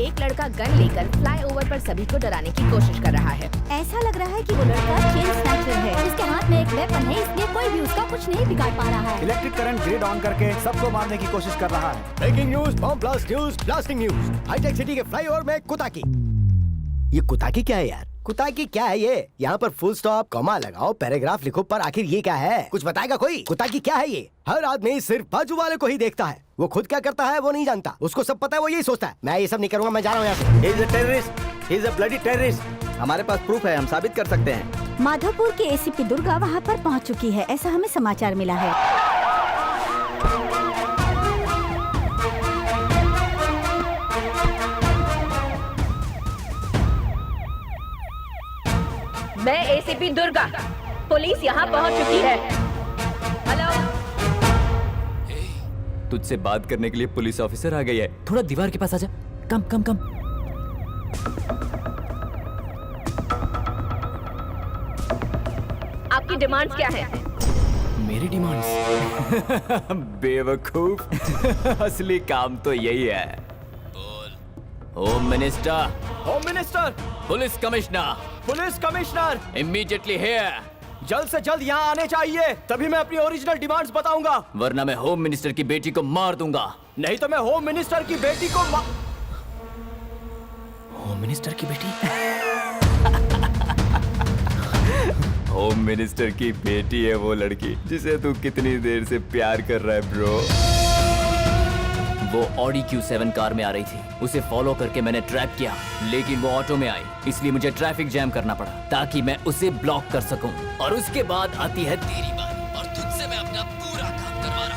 S7: एक लड़का गन लेकर फ्लाईओवर पर सभी को डराने की कोशिश कर रहा है।
S4: ऐसा लग रहा है कि वो लड़का चेन स्नैचर है। उसके हाथ में एक वेपन है, इसलिए कोई भी उसका कुछ नहीं बिगाड़ पा रहा है।
S6: इलेक्ट्रिक करंट ग्रिड ऑन करके सबको मारने की कोशिश कर रहा है।
S9: Breaking news, bomb blast news, blasting news. हाईटेक सिटी के फ्लाईओवर में कुताकी। ये कुताकी क्या है यार? कुताकी क्या है ये? यहाँ पर फुल स्टॉप, कॉमा लगाओ, पैराग्राफ लिखो, पर आखिर ये क्या है? कुछ बताएगा कोई? कुताकी क्या है ये? हर आदमी सिर्फ बाजू वाले को ही देखता है, वो खुद क्या करता है वो नहीं जानता। उसको सब पता है, वो यही सोचता है मैं ये सब नहीं करूंगा, मैं जा रहा हूँ यहाँ से।
S8: He is a terrorist. He is a bloody terrorist. हमारे पास प्रूफ है, हम साबित कर सकते हैं।
S4: माधोपुर की एसीपी दुर्गा वहाँ पर पहुँच चुकी है, ऐसा हमें समाचार मिला है।
S1: मैं एसीपी दुर्गा, पुलिस यहाँ पहुँच चुकी है। हेलो।
S3: तुझसे बात करने के लिए पुलिस ऑफिसर आ गई है। थोड़ा दीवार के पास आजा। कम।
S1: आपकी डिमांड्स क्या है?
S3: मेरी डिमांड्स? बेवकूफ, असली काम तो यही है। बोल। Home minister,
S2: home minister,
S3: police commissioner,
S2: police commissioner,
S3: immediately here.
S2: जल्द से जल्द यहाँ आने चाहिए, तभी मैं अपनी ओरिजिनल डिमांड्स बताऊंगा।
S3: वरना मैं होम मिनिस्टर की बेटी को मार दूंगा।
S2: नहीं तो मैं होम मिनिस्टर की बेटी को होम मिनिस्टर की बेटी?
S11: होम मिनिस्टर की बेटी है वो लड़की जिसे तू कितनी देर से प्यार कर रहा है ब्रो।
S3: वो ऑडी Q7 कार में आ रही थी। उसे फॉलो करके मैंने ट्रैक किया, लेकिन वो ऑटो में आई, इसलिए मुझे ट्रैफिक जैम करना पड़ा ताकि मैं उसे ब्लॉक कर सकूं। और उसके बाद आती है तेरी बारी, और तुझसे मैं अपना पूरा काम करवा रहा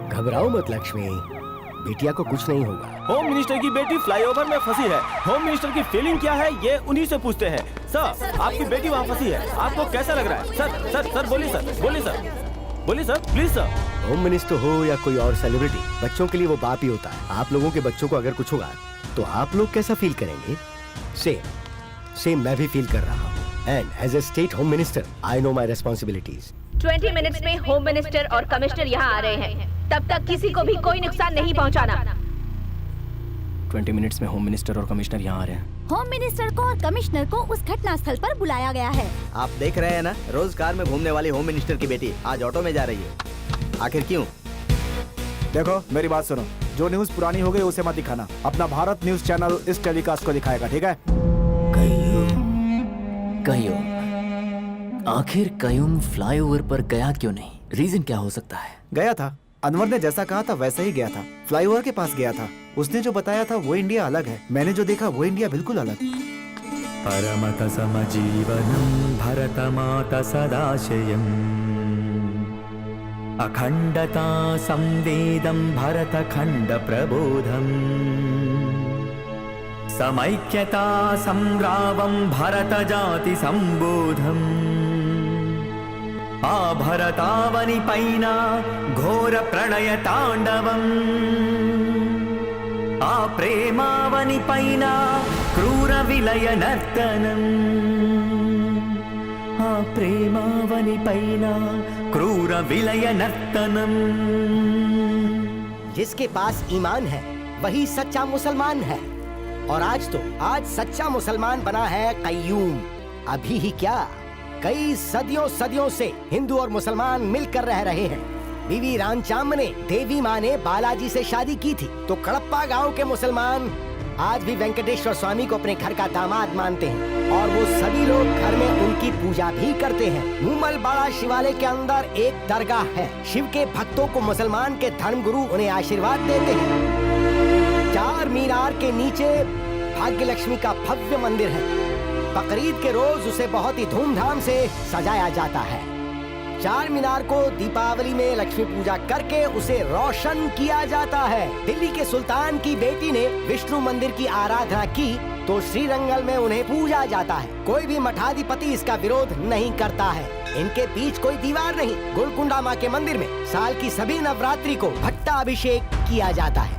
S9: हूं। घबराओ मत लक्ष्मी, बिटिया को कुछ नहीं होगा।
S2: होम मिनिस्टर की बेटी फ्लाईओवर में फंसी है। होम मिनिस्टर की फीलिंग क्या है ये उन्हीं से पूछते हैं। सर, आपकी बेटी वहाँ फंसी है, आपको कैसा लग रहा है? सर सर सर बोलिए सर, बोलिए सर, बोलिए sir, please sir.
S9: Home minister हो या कोई और सेलिब्रिटी, बच्चों के लिए वो बाप ही होता है। आप लोगों के बच्चों को अगर कुछ होगा तो आप लोग कैसा फील करेंगे? सेम मैं भी फील कर रहा हूँ। And as a state home minister I know my responsibilities.
S1: 20 minutes में होम मिनिस्टर और कमिश्नर यहाँ आ रहे हैं। तब तक किसी को भी कोई नुकसान नहीं पहुँचाना।
S2: 20 मिनट्स में होम मिनिस्टर और कमिश्नर यहाँ आ रहे हैं।
S4: होम मिनिस्टर को और कमिश्नर को उस घटना स्थल पर बुलाया गया है।
S8: आप देख रहे हैं ना, रोज कार में घूमने वाली होम मिनिस्टर की बेटी आज ऑटो में जा रही है। आखिर क्यों?
S6: देखो मेरी बात सुनो, जो न्यूज पुरानी हो गई उसे मत दिखाना। अपना भारत न्यूज चैनल इस टेलीकास्ट को दिखाएगा, ठीक है?
S3: कयूम, आखिर कयूम फ्लाईओवर पर गया क्यों नहीं? रीजन क्या हो सकता है?
S6: गया था, अनवर ने जैसा कहा था वैसे ही गया था। फ्लाईओवर के पास गया था। उसने जो बताया था वो इंडिया अलग है, मैंने जो देखा वो इंडिया बिल्कुल अलग।
S14: परमत समजीवनं भरतमाता सदाशयम् अखण्डता संवेदं भरतखण्ड प्रबोधम् समैक्यता संग्रामं भरत जाति संबोधम् आभरतावनि पैना घोर प्रणय तांडवम् आ प्रेमावनि पैना क्रूर विलय नर्तनम् आ प्रेमावनि पैना क्रूर विलय नर्तनम्।
S9: जिसके पास ईमान है वही सच्चा मुसलमान है। और आज सच्चा मुसलमान बना है कयूम। अभी ही क्या, कई सदियों से हिंदू और मुसलमान मिलकर रह रहे हैं। बीवी रामचाम ने देवी माँ ने बालाजी से शादी की थी, तो कड़प्पा गांव के मुसलमान आज भी वेंकटेश्वर स्वामी को अपने घर का दामाद मानते हैं और वो सभी लोग घर में उनकी पूजा भी करते हैं। मूमल बाड़ा शिवालय के अंदर एक दरगाह है। शिव के भक्तों को मुसलमान के धर्मगुरु उन्हें आशीर्वाद देते हैं। 4 मीनार के नीचे भाग्य लक्ष्मी का भव्य मंदिर है। बकरीद के रोज उसे बहुत ही धूमधाम से सजाया जाता है। 4 मीनार को दीपावली में लक्ष्मी पूजा करके उसे रोशन किया जाता है। दिल्ली के सुल्तान की बेटी ने विष्णु मंदिर की आराधना की तो श्रीरंगल में उन्हें पूजा जाता है। कोई भी मठाधिपति इसका विरोध नहीं करता है। इनके बीच कोई दीवार नहीं। गोलकुंडा माँ के मंदिर में साल की सभी नवरात्रि को भट्टा अभिषेक किया जाता है।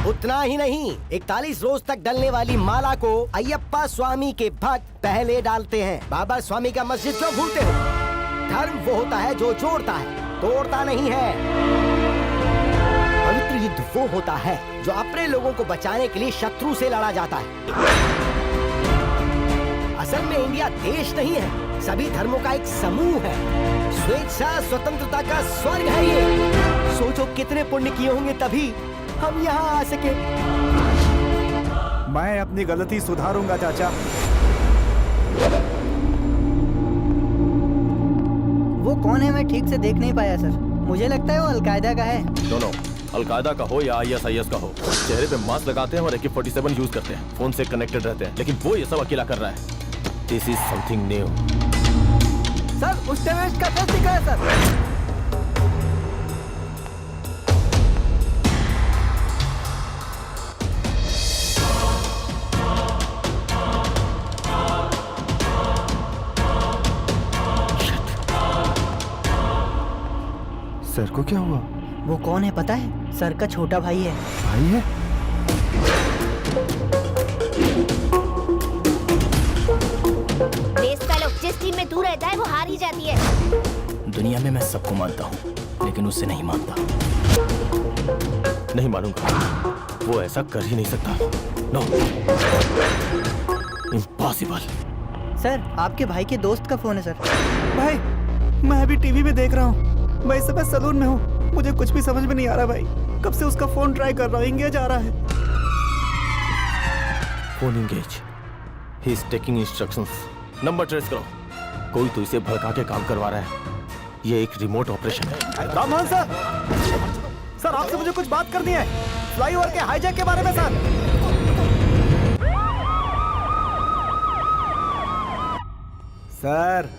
S9: उतना ही नहीं, 41 रोज तक डलने वाली माला को अयप्पा स्वामी के भक्त पहले डालते हैं। बाबा स्वामी का मस्जिद क्यों भूलते हो? धर्म वो होता है जो जोड़ता है, तोड़ता नहीं है। पवित्र युद्ध वो होता है जो अपने लोगों को बचाने के लिए शत्रु से लड़ा जाता है। असल में इंडिया देश नहीं है, सभी धर्मों का एक समूह है। स्वेच्छा स्वतंत्रता का स्वर्ग है ये। सोचो कितने पुण्य किए होंगे तभी हम यहाँ आ सके।
S6: मैं अपनी गलती सुधारूंगा चाचा।
S10: वो कौन है मैं ठीक से देख नहीं पाया सर। मुझे लगता है वो अलकायदा का है।
S2: दोनों, अलकायदा का हो या ISIS का हो, चेहरे पे मास्क लगाते हैं और AK-47 यूज करते हैं, फोन से कनेक्टेड रहते हैं, लेकिन वो ये सब अकेला कर रहा है। This is something new.
S10: Sir उस टेररिस्ट का फेस दिखा है सर।
S6: सर को क्या हुआ?
S10: वो कौन है पता है? सर का छोटा भाई है।
S6: भाई है?
S4: देश का लोग जिस टीम में तू रहता है वो हार ही जाती है।
S2: दुनिया में मैं सबको मानता हूँ, लेकिन उससे नहीं मानता।
S15: नहीं मानूंगा, वो ऐसा कर ही नहीं सकता। No, impossible.
S10: सर, आपके भाई के दोस्त का फोन है सर। भाई, मैं अभी टीवी में देख रहा हूँ। मैं इस समय सलून में हूँ। मुझे कुछ भी समझ में नहीं आ रहा भाई। कब से उसका फोन ट्राई कर रहा हूँ, एंगेज आ रहा है।
S15: Phone engage. He is taking instructions. Number trace करो। कोई तो इसे भड़का के काम करवा रहा है। ये एक रिमोट ऑपरेशन है।
S6: राममोहन सर, आपसे मुझे कुछ बात करनी है, फ्लाईओवर के हाईजैक के बारे में सर। सर,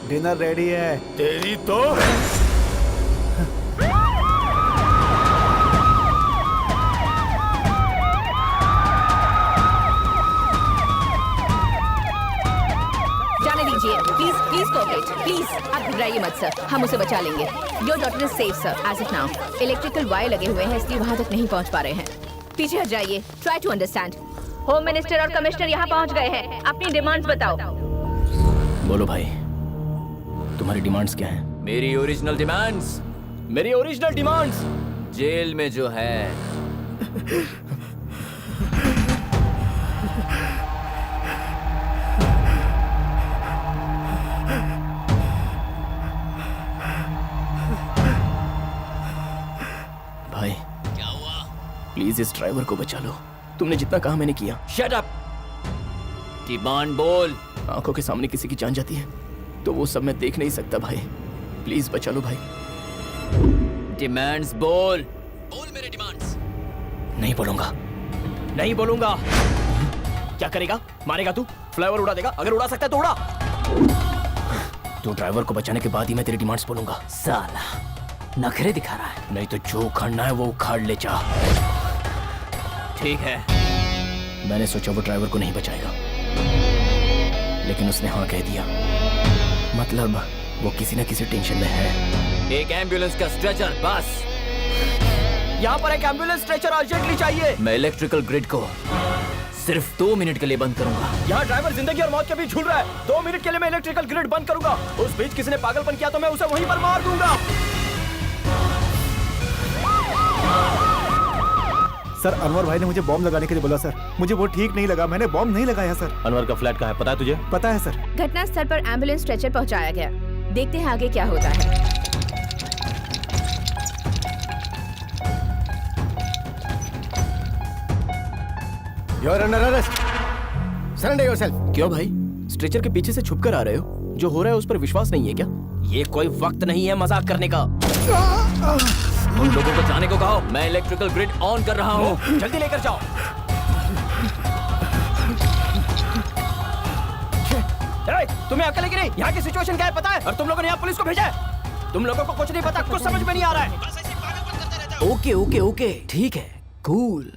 S6: डिनर रेडी है।
S15: तेरी तो
S7: जाने दीजिए, प्लीज प्लीज कोऑपरेट, प्लीज। आप घबराइए मत सर, हम उसे बचा लेंगे। Your daughter is safe sir as of now. Electrical wire लगे हुए हैं, इसलिए वहां तक नहीं पहुंच पा रहे हैं। पीछे हट जाइए, try to understand. Home minister और कमिश्नर यहाँ पहुंच गए हैं। अपनी डिमांड्स बताओ।
S2: बोलो भाई, तुम्हारी डिमांड्स क्या हैं?
S3: मेरी ओरिजिनल डिमांड्स,
S2: मेरी ओरिजिनल डिमांड्स
S3: जेल में जो है
S2: भाई, क्या हुआ? प्लीज इस ड्राइवर को बचा लो। तुमने जितना कहा मैंने किया।
S3: Shut up. डिमांड बोल।
S2: आंखों के सामने किसी की जान जाती है तो वो सब मैं देख नहीं सकता भाई। प्लीज बचा लो भाई।
S3: डिमांड्स बोल। बोल मेरे डिमांड्स।
S2: नहीं बोलूंगा, नहीं बोलूंगा। क्या करेगा? मारेगा तू? फ्लाईओवर उड़ा देगा? अगर उड़ा सकता है तो उड़ा। तो ड्राइवर को बचाने के बाद ही मैं तेरी डिमांड्स बोलूंगा।
S3: साला नखरे दिखा रहा है।
S2: नहीं तो जो उखाड़ना है वो उखाड़ ले जा।
S3: ठीक है।
S2: मैंने सोचा वो ड्राइवर को नहीं बचाएगा, लेकिन उसने हाँ कह दिया। मतलब वो किसी न किसी टेंशन में है।
S3: एक एम्बुलेंस का स्ट्रेचर बस।
S2: यहाँ पर एक एम्बुलेंस स्ट्रेचर अर्जेंटली चाहिए।
S3: मैं इलेक्ट्रिकल ग्रिड को सिर्फ 2 मिनट के लिए बंद करूंगा।
S2: यहाँ ड्राइवर जिंदगी और मौत के बीच झूल रहा है। 2 मिनट के लिए मैं इलेक्ट्रिकल ग्रिड बंद करूंगा। उस बीच किसी ने पागलपन किया तो मैं उसे वहीं पर मार दूंगा।
S6: सर, अनवर भाई ने मुझे बॉम्ब लगाने के लिए बोला सर। मुझे वो ठीक नहीं लगा, मैंने बॉम्ब नहीं लगाया सर।
S15: अनवर का फ्लैट कहाँ है, पता है तुझे?
S6: पता है सर।
S7: घटना स्थल पर एम्बुलेंस स्ट्रेचर पहुंचाया गया। देखते हैं आगे क्या होता है।
S9: You are under arrest. Surrender yourself.
S2: क्यों भाई? स्ट्रेचर के पीछे से छुपकर आ रहे हो? जो हो रहा है उस पर विश्वास नहीं है क्या? ये कोई वक्त नहीं है मजाक करने का।
S3: उन लोगों को जाने को कहो। मैं इलेक्ट्रिकल ग्रिड ऑन कर रहा हूँ।
S2: जल्दी लेकर जाओ। तुम्हें अकल है कि नहीं? यहाँ की सिचुएशन क्या है पता है? और तुम लोगों ने यहाँ पुलिस को भेजा है। तुम लोगों को कुछ नहीं पता, कुछ समझ में नहीं आ रहा है।
S3: ओके ओके ओके, ठीक है, कूल।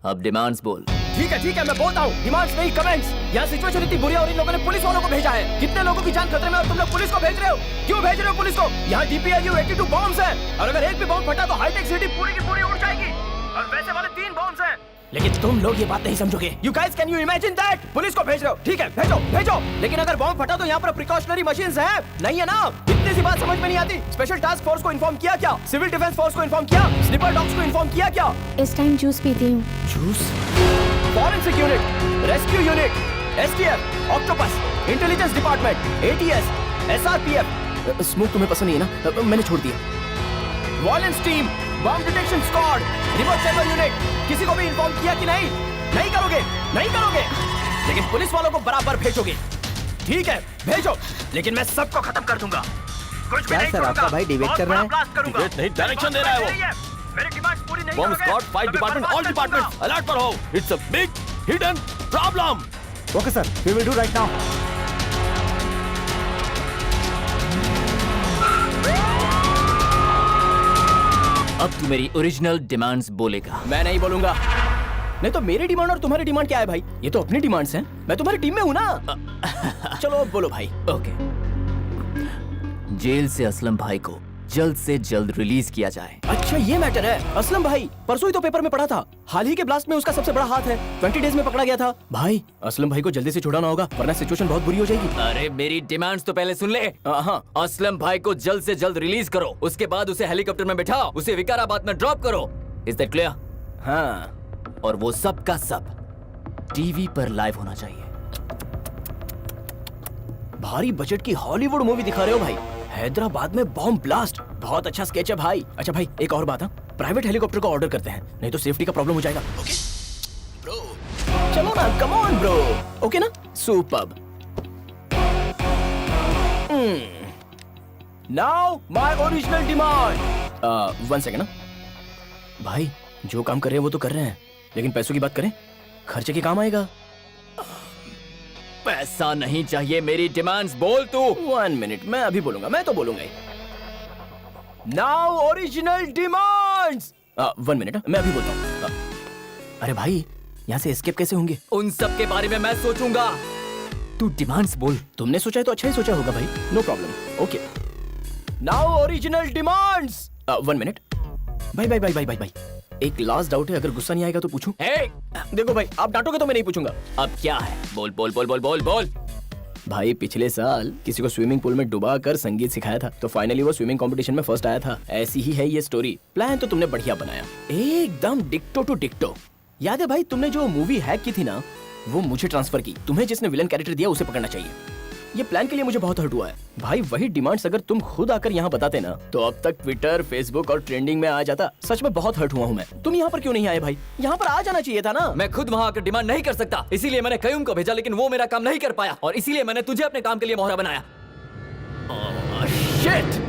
S3: अब डिमांड्स बोल।
S2: ठीक है, मैं बोलता हूँ। डिमांड्स नहीं, कमेंट्स। यहाँ सिचुएशन इतनी बुरी है और इन लोगों ने पुलिस वालों को भेजा है। कितने लोगों की जान खतरे में और तुम लोग पुलिस को भेज रहे हो? क्यों भेज रहे हो पुलिस को? यहाँ DPRU 82 बॉम्ब्स हैं और अगर एक भी बॉम्ब फटा तो हाईटेक सिटी पूरी की पूरी उड़ जाएगी। और वैसे वाले 3 बॉम्ब्स हैं। लेकिन तुम लोग ये बात नहीं समझोगे। You guys can you imagine that? Police को भेज रहे हो, ठीक है, भेजो। लेकिन अगर बॉम्ब फटा तो यहाँ पर प्रिकॉशनरी मशीन्स हैं, नहीं है ना? इतनी सी बात समझ में नहीं आती। स्पेशल टास्क फोर्स को इन्फॉर्म किया क्या? सिविल डिफेंस फोर्स को इन्फॉर्म किया? स्निपर डॉग्स को इन्फॉर्म किया क्या?
S7: इस टाइम जूस पीती हूँ।
S2: Juice? Forensic unit, rescue unit, STF, octopus, intelligence department, ATS, SRPF। Smoke तुम्हें पसंद नहीं है ना? मैंने छोड़ दिया। Violence team, bomb detection squad, remote chamber unit, किसी को भी इन्फॉर्म किया कि नहीं? नहीं करोगे। लेकिन पुलिस वालों को बराबर भेजोगे। ठीक है, भेजो, लेकिन मैं सबको खत्म कर दूंगा। कुछ भी नहीं
S10: सर, आपका भाई डिबेट कर रहा है?
S15: डिबेट नहीं, डायरेक्शन दे रहा है वो।
S2: मेरी डिमांड्स पूरी नहीं
S15: bomb squad, fire department, all department alert पर हो। It's a big hidden problem.
S6: Okay sir, we will do right now.
S3: अब तू मेरी ओरिजिनल डिमांड्स बोलेगा।
S2: मैं नहीं बोलूंगा। नहीं तो मेरी डिमांड और तुम्हारी डिमांड क्या है भाई? ये तो अपनी डिमांड्स हैं। मैं तुम्हारी टीम में हूँ ना। चलो अब बोलो भाई।
S3: ओके। जेल से असलम भाई को जल्द से जल्द रिलीज किया जाए।
S2: अच्छा ये मैटर है। असलम भाई, परसों ही तो पेपर में पढ़ा था, हाल ही के ब्लास्ट में उसका सबसे बड़ा हाथ है। 20 डेज में पकड़ा गया था। भाई असलम भाई को जल्दी से छुड़ाना होगा, वरना सिचुएशन बहुत बुरी हो जाएगी।
S3: अरे मेरी डिमांड्स तो पहले सुन ले।
S2: हाँ।
S3: असलम भाई को जल्द से जल्द रिलीज करो, उसके बाद उसे हेलीकॉप्टर में बिठाओ, उसे विकाराबाद में ड्रॉप करो। Is that clear?
S2: हाँ।
S3: और वो सब का सब टीवी पर लाइव होना चाहिए।
S2: भारी बजट की हॉलीवुड मूवी दिखा रहे हो भाई, हैदराबाद में बॉम्ब ब्लास्ट। बहुत अच्छा स्केच है भाई। अच्छा भाई एक और बात है, प्राइवेट हेलीकॉप्टर को ऑर्डर करते हैं, नहीं तो सेफ्टी का प्रॉब्लम हो जाएगा। ओके ब्रो, चलो ना, कम ऑन ब्रो। ओके ना, superb. Now my original demand. 1 second ना भाई, जो काम कर रहे हैं वो तो कर रहे हैं, लेकिन पैसों की बात करें, खर्चे के काम आएगा।
S3: पैसा नहीं चाहिए, मेरी डिमांड्स बोल तू।
S2: 1 मिनट, मैं अभी बोलूंगा, मैं तो बोलूंगा ही। Now original demands. 1 मिनट, मैं अभी बोलता हूँ। अरे भाई, यहाँ से एस्केप कैसे होंगे?
S3: उन सब के बारे में मैं सोचूंगा, तू डिमांड्स बोल।
S2: तुमने सोचा है तो अच्छा ही सोचा होगा भाई, no problem. Okay, now original demands. 1 minute भाई भाई भाई भाई भाई भाई, एक लास्ट डाउट है, अगर गुस्सा नहीं आएगा तो पूछूं? देखो भाई, आप डांटोगे तो मैं नहीं पूछूंगा।
S3: अब क्या है? बोल बोल बोल बोल बोल बोल।
S2: भाई पिछले साल किसी को स्विमिंग पूल में डुबा कर संगीत सिखाया था, तो फाइनली वो स्विमिंग कंपटीशन में फर्स्ट आया था। ऐसी ही है ये स्टोरी। प्लान तो तुमने बढ़िया बनाया, एकदम डिक्टो टू डिक्टो। याद है भाई, तुमने जो मूवी हैक की थी ना, वो मुझे ट्रांसफर की। तुम्हें जिसने विलन कैरेक्टर दिया उसे पकड़ना चाहिए। ये प्लान के लिए मुझे बहुत हर्ट हुआ है भाई। वही डिमांड्स अगर तुम खुद आकर यहाँ बताते ना, तो अब तक ट्विटर, फेसबुक और ट्रेंडिंग में आ जाता। सच में बहुत हर्ट हुआ हूँ मैं। तुम यहाँ पर क्यों नहीं आए भाई? यहाँ पर आ जाना चाहिए था ना।
S3: मैं खुद वहाँ आकर डिमांड नहीं कर सकता, इसीलिए मैंने कयूम को भेजा, लेकिन वो मेरा काम नहीं कर पाया, और इसीलिए मैंने तुझे अपने काम के लिए मोहरा बनाया।
S2: शिट!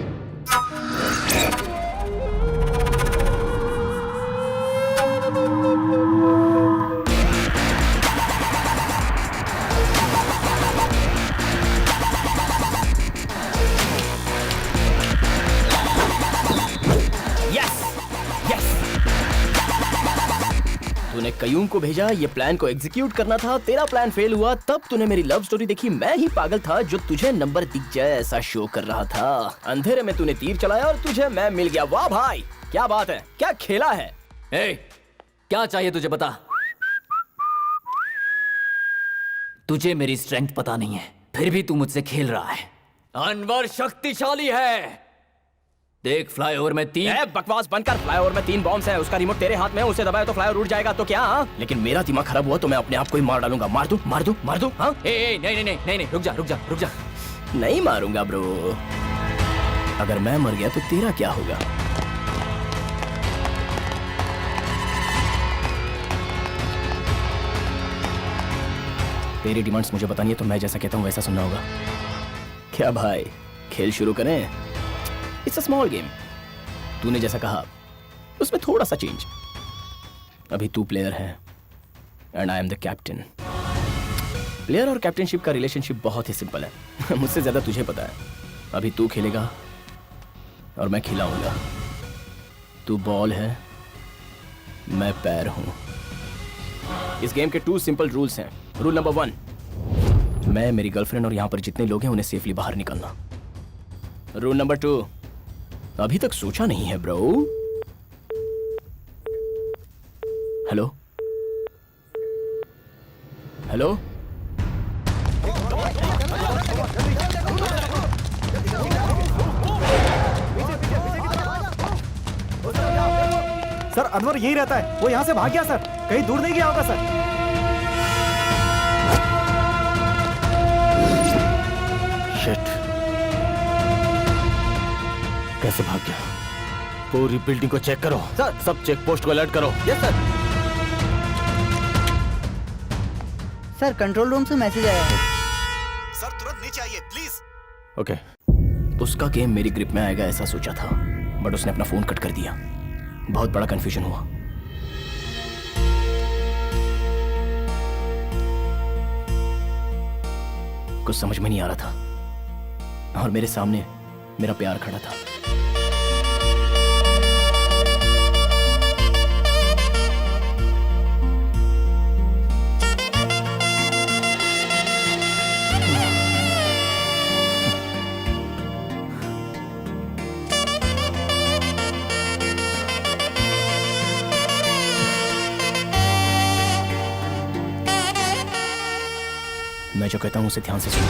S2: तूने कयूम को भेजा, ये प्लान को एग्जीक्यूट करना था। तेरा प्लान फेल हुआ, तब तूने मेरी लव स्टोरी देखी। मैं ही पागल था जो तुझे नंबर दिख जाए ऐसा शो कर रहा था। अंधेरे में तूने तीर चलाया और तुझे मैं मिल गया। वाह भाई, क्या बात है, क्या खेला है।
S3: क्या चाहिए तुझे बता। तुझे मेरी स्ट्रेंथ पता नहीं है, फिर भी तू मुझसे खेल रहा है। अनवर शक्तिशाली है। देख, फ्लाईओवर में 3
S2: बकवास बनकर। फ्लाईओवर में 3 बॉम्ब्स हैं, उसका रिमोट तेरे हाथ में है, उसे दबाए तो फ्लाईओवर उड़ जाएगा तो क्या? लेकिन मेरा दिमाग खराब हुआ तो मैं अपने आप को ही मार डालूंगा। मार दूं, मार दूं, मार दूं? हाँ?
S3: नहीं नहीं नहीं नहीं, रुक जा रुक जा रुक जा।
S2: नहीं मारूंगा ब्रो। अगर मैं मर गया तो तेरा क्या होगा? तेरी डिमांड्स मुझे बतानी है, तो मैं जैसा कहता हूँ वैसा सुनना होगा। क्या भाई, खेल शुरू करें? It's a small game. तूने जैसा कहा उसमें थोड़ा सा चेंज। अभी तू प्लेयर है and I am the captain. Player और कैप्टनशिप का रिलेशनशिप बहुत ही सिंपल है। मुझसे ज्यादा तुझे पता है। अभी तू खेलेगा और मैं खिलाऊंगा। तू बॉल है, मैं पैर हूं। इस गेम के 2 सिंपल रूल्स हैं। रूल नंबर 1, मैं, मेरी गर्लफ्रेंड और यहाँ पर जितने लोग हैं उन्हें सेफली बाहर निकालना। रूल नंबर 2, अभी तक सोचा नहीं है bro. Hello hello,
S6: sir Anwar यही रहता है, वो यहाँ से भाग गया सर, कहीं दूर नहीं गया होगा सर।
S15: शिट, कैसे भाग गया? पूरी बिल्डिंग को चेक करो सर, सब चेक पोस्ट को अलर्ट करो।
S10: Yes sir. Sir control room से मैसेज आया है।
S6: सर तुरंत नीचे आइए प्लीज।
S15: ओके।
S2: उसका गेम मेरी ग्रिप में आएगा ऐसा सोचा था, बट उसने अपना फोन कट कर दिया। बहुत बड़ा कंफ्यूजन हुआ। कुछ समझ में नहीं आ रहा था और मेरे सामने मेरा प्यार खड़ा था। मैं जो कहता हूँ उसे ध्यान से सुनो।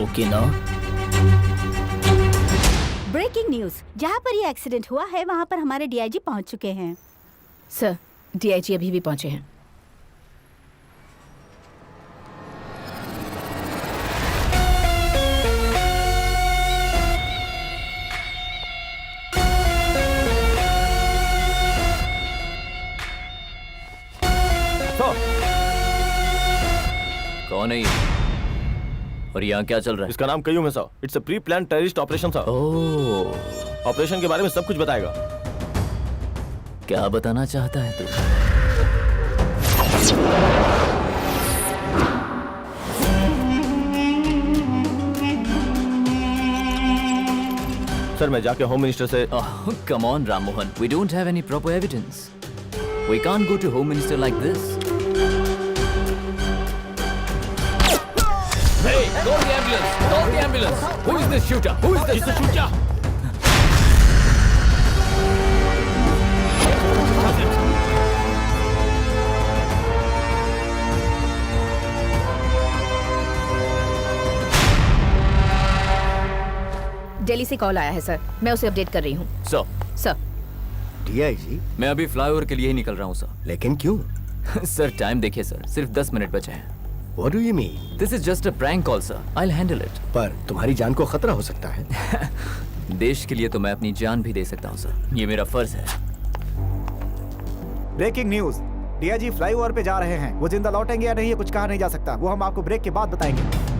S2: ओके ना?
S5: ब्रेकिंग न्यूज, जहाँ पर ये एक्सीडेंट हुआ है वहाँ पर हमारे डीआईजी पहुँच चुके हैं।
S7: सर, डीआईजी अभी भी पहुंचे हैं।
S3: कौन है ये? और यहाँ क्या चल रहा है?
S15: इसका नाम कयूम है sir. It's a pre plan terrorist operation sir.
S3: Oh,
S15: operation के बारे में सब कुछ बताएगा।
S3: क्या बताना चाहता है तू?
S15: सर मैं जाके होम मिनिस्टर से
S3: come on Ram Mohan, we don't have any proper evidence. We can't go to home minister like this.
S11: Hey, call the ambulance! Call the ambulance! Who is this shooter? Who is this shooter?
S7: Delhi से call आया है sir, मैं उसे update कर रही हूँ। Sir
S9: DIG,
S3: मैं अभी फ्लाईओवर के लिए ही निकल रहा हूँ सर।
S9: लेकिन क्यों?
S3: सर टाइम देखिए सर, सिर्फ 10 मिनट बचे हैं।
S9: What do you mean?
S3: This is just a prank call, sir. I'll handle it.
S9: पर तुम्हारी जान को खतरा हो सकता है।
S3: देश के लिए तो मैं अपनी जान भी दे सकता हूँ सर, ये मेरा फर्ज है।
S6: ब्रेकिंग न्यूज, डीआईजी फ्लाईओवर पे जा रहे हैं। वो जिंदा लौटेंगे या नहीं ये कुछ कहा नहीं जा सकता। वो हम आपको ब्रेक के बाद बताएंगे।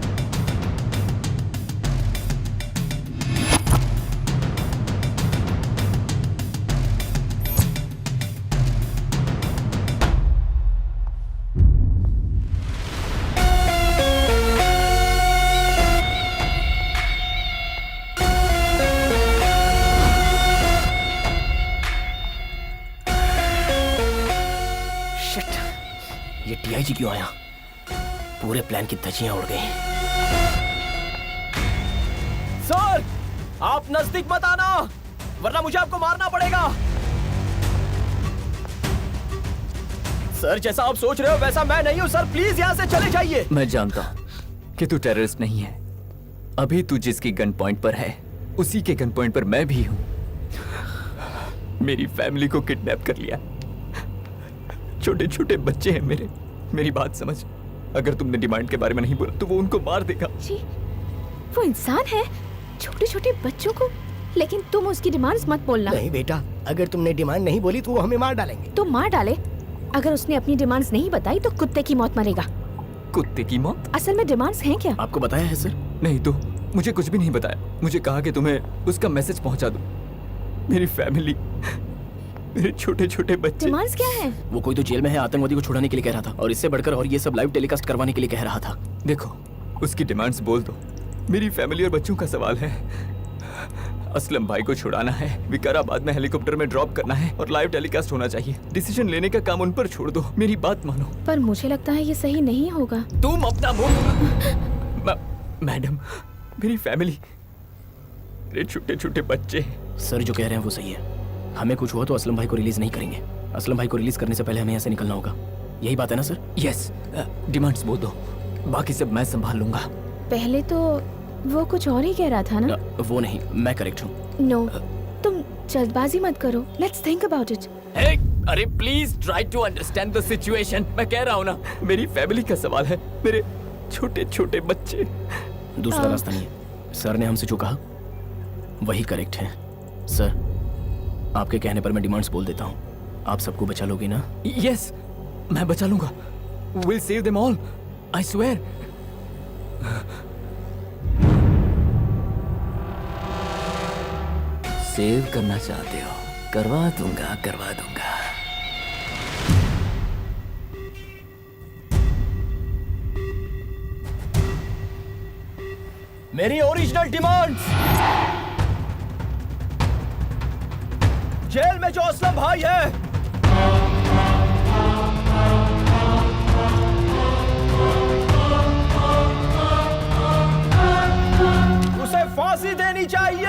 S2: ये डीआईजी क्यों आया? पूरे प्लान की धज्जियां उड़ गई।
S15: सर आप नजदीक मत आना, वरना मुझे आपको मारना पड़ेगा। सर जैसा आप सोच रहे हो वैसा मैं नहीं हूं सर, प्लीज यहाँ से चले जाइए।
S3: मैं जानता हूँ कि तू टेररिस्ट नहीं है। अभी तू जिसकी गन पॉइंट पर है उसी के गन पॉइंट पर मैं भी हूँ। मेरी फैमिली को किडनैप कर लिया। छोटे छोटे बच्चे हैं मेरे, मेरी बात समझ। अगर तुमने डिमांड के बारे में नहीं बोला तो वो उनको मार देगा।
S7: जी, वो इंसान है, छोटे छोटे बच्चों को। लेकिन तुम उसकी डिमांड्स मत बोलना।
S9: नहीं बेटा, अगर तुमने डिमांड नहीं बोली तो वो हमें मार डालेंगे।
S7: तो मार डाले। अगर उसने अपनी डिमांड्स नहीं बताई तो कुत्ते की मौत मरेगा।
S3: कुत्ते की मौत?
S7: असल में डिमांड्स हैं क्या?
S2: आपको बताया है सर?
S3: नहीं तो मुझे कुछ भी नहीं बताया। मुझे कहा कि तुम्हें उसका मैसेज पहुंचा दो। मेरी फैमिली, मेरे छोटे छोटे बच्चे।
S7: डिमांड्स क्या है?
S2: वो कोई तो जेल में है, आतंकवादी को छुड़ाने के लिए कह रहा था, और इससे बढ़कर और ये सब लाइव टेलीकास्ट करवाने के लिए कह रहा था।
S3: देखो उसकी डिमांड्स बोल दो। मेरी फैमिली और बच्चों का सवाल है। असलम भाई को छुड़ाना है, विकाराबाद में हेलीकॉप्टर में ड्रॉप करना है और लाइव टेलीकास्ट होना चाहिए। डिसीजन लेने का काम उन पर छोड़ दो, मेरी बात मानो।
S7: पर मुझे लगता है ये सही नहीं होगा।
S3: तुम अपना मुंह। मैडम, मेरी फैमिली, मेरे छोटे छोटे बच्चे।
S2: सर जो कह रहे हैं वो सही है। हमें कुछ हुआ तो असलम भाई को रिलीज नहीं करेंगे। असलम भाई को रिलीज करने से पहले हमें यहाँ से निकलना होगा। यही बात है ना सर?
S3: यस, डिमांड्स बोल दो, बाकी सब मैं संभाल लूंगा।
S7: पहले तो वो कुछ और ही कह रहा था ना?
S2: वो नहीं, मैं करेक्ट हूँ।
S7: नो, तुम जल्दबाजी मत करो। Let's think about it.
S3: अरे please try to understand the situation. मैं कह रहा हूँ ना, मेरी फैमिली का सवाल है, मेरे छोटे छोटे बच्चे।
S2: दूसरा रास्ता नहीं है। सर ने हमसे जो कहा वही करेक्ट है। सर आपके कहने पर मैं डिमांड्स बोल देता हूँ। आप सबको बचा लोगे ना?
S3: यस, मैं बचा लूंगा। We'll save them all, I swear. Save करना चाहते हो? करवा दूंगा, करवा दूंगा।
S15: मेरी ओरिजिनल डिमांड्स, जेल में जो असलम भाई है उसे फांसी देनी चाहिए।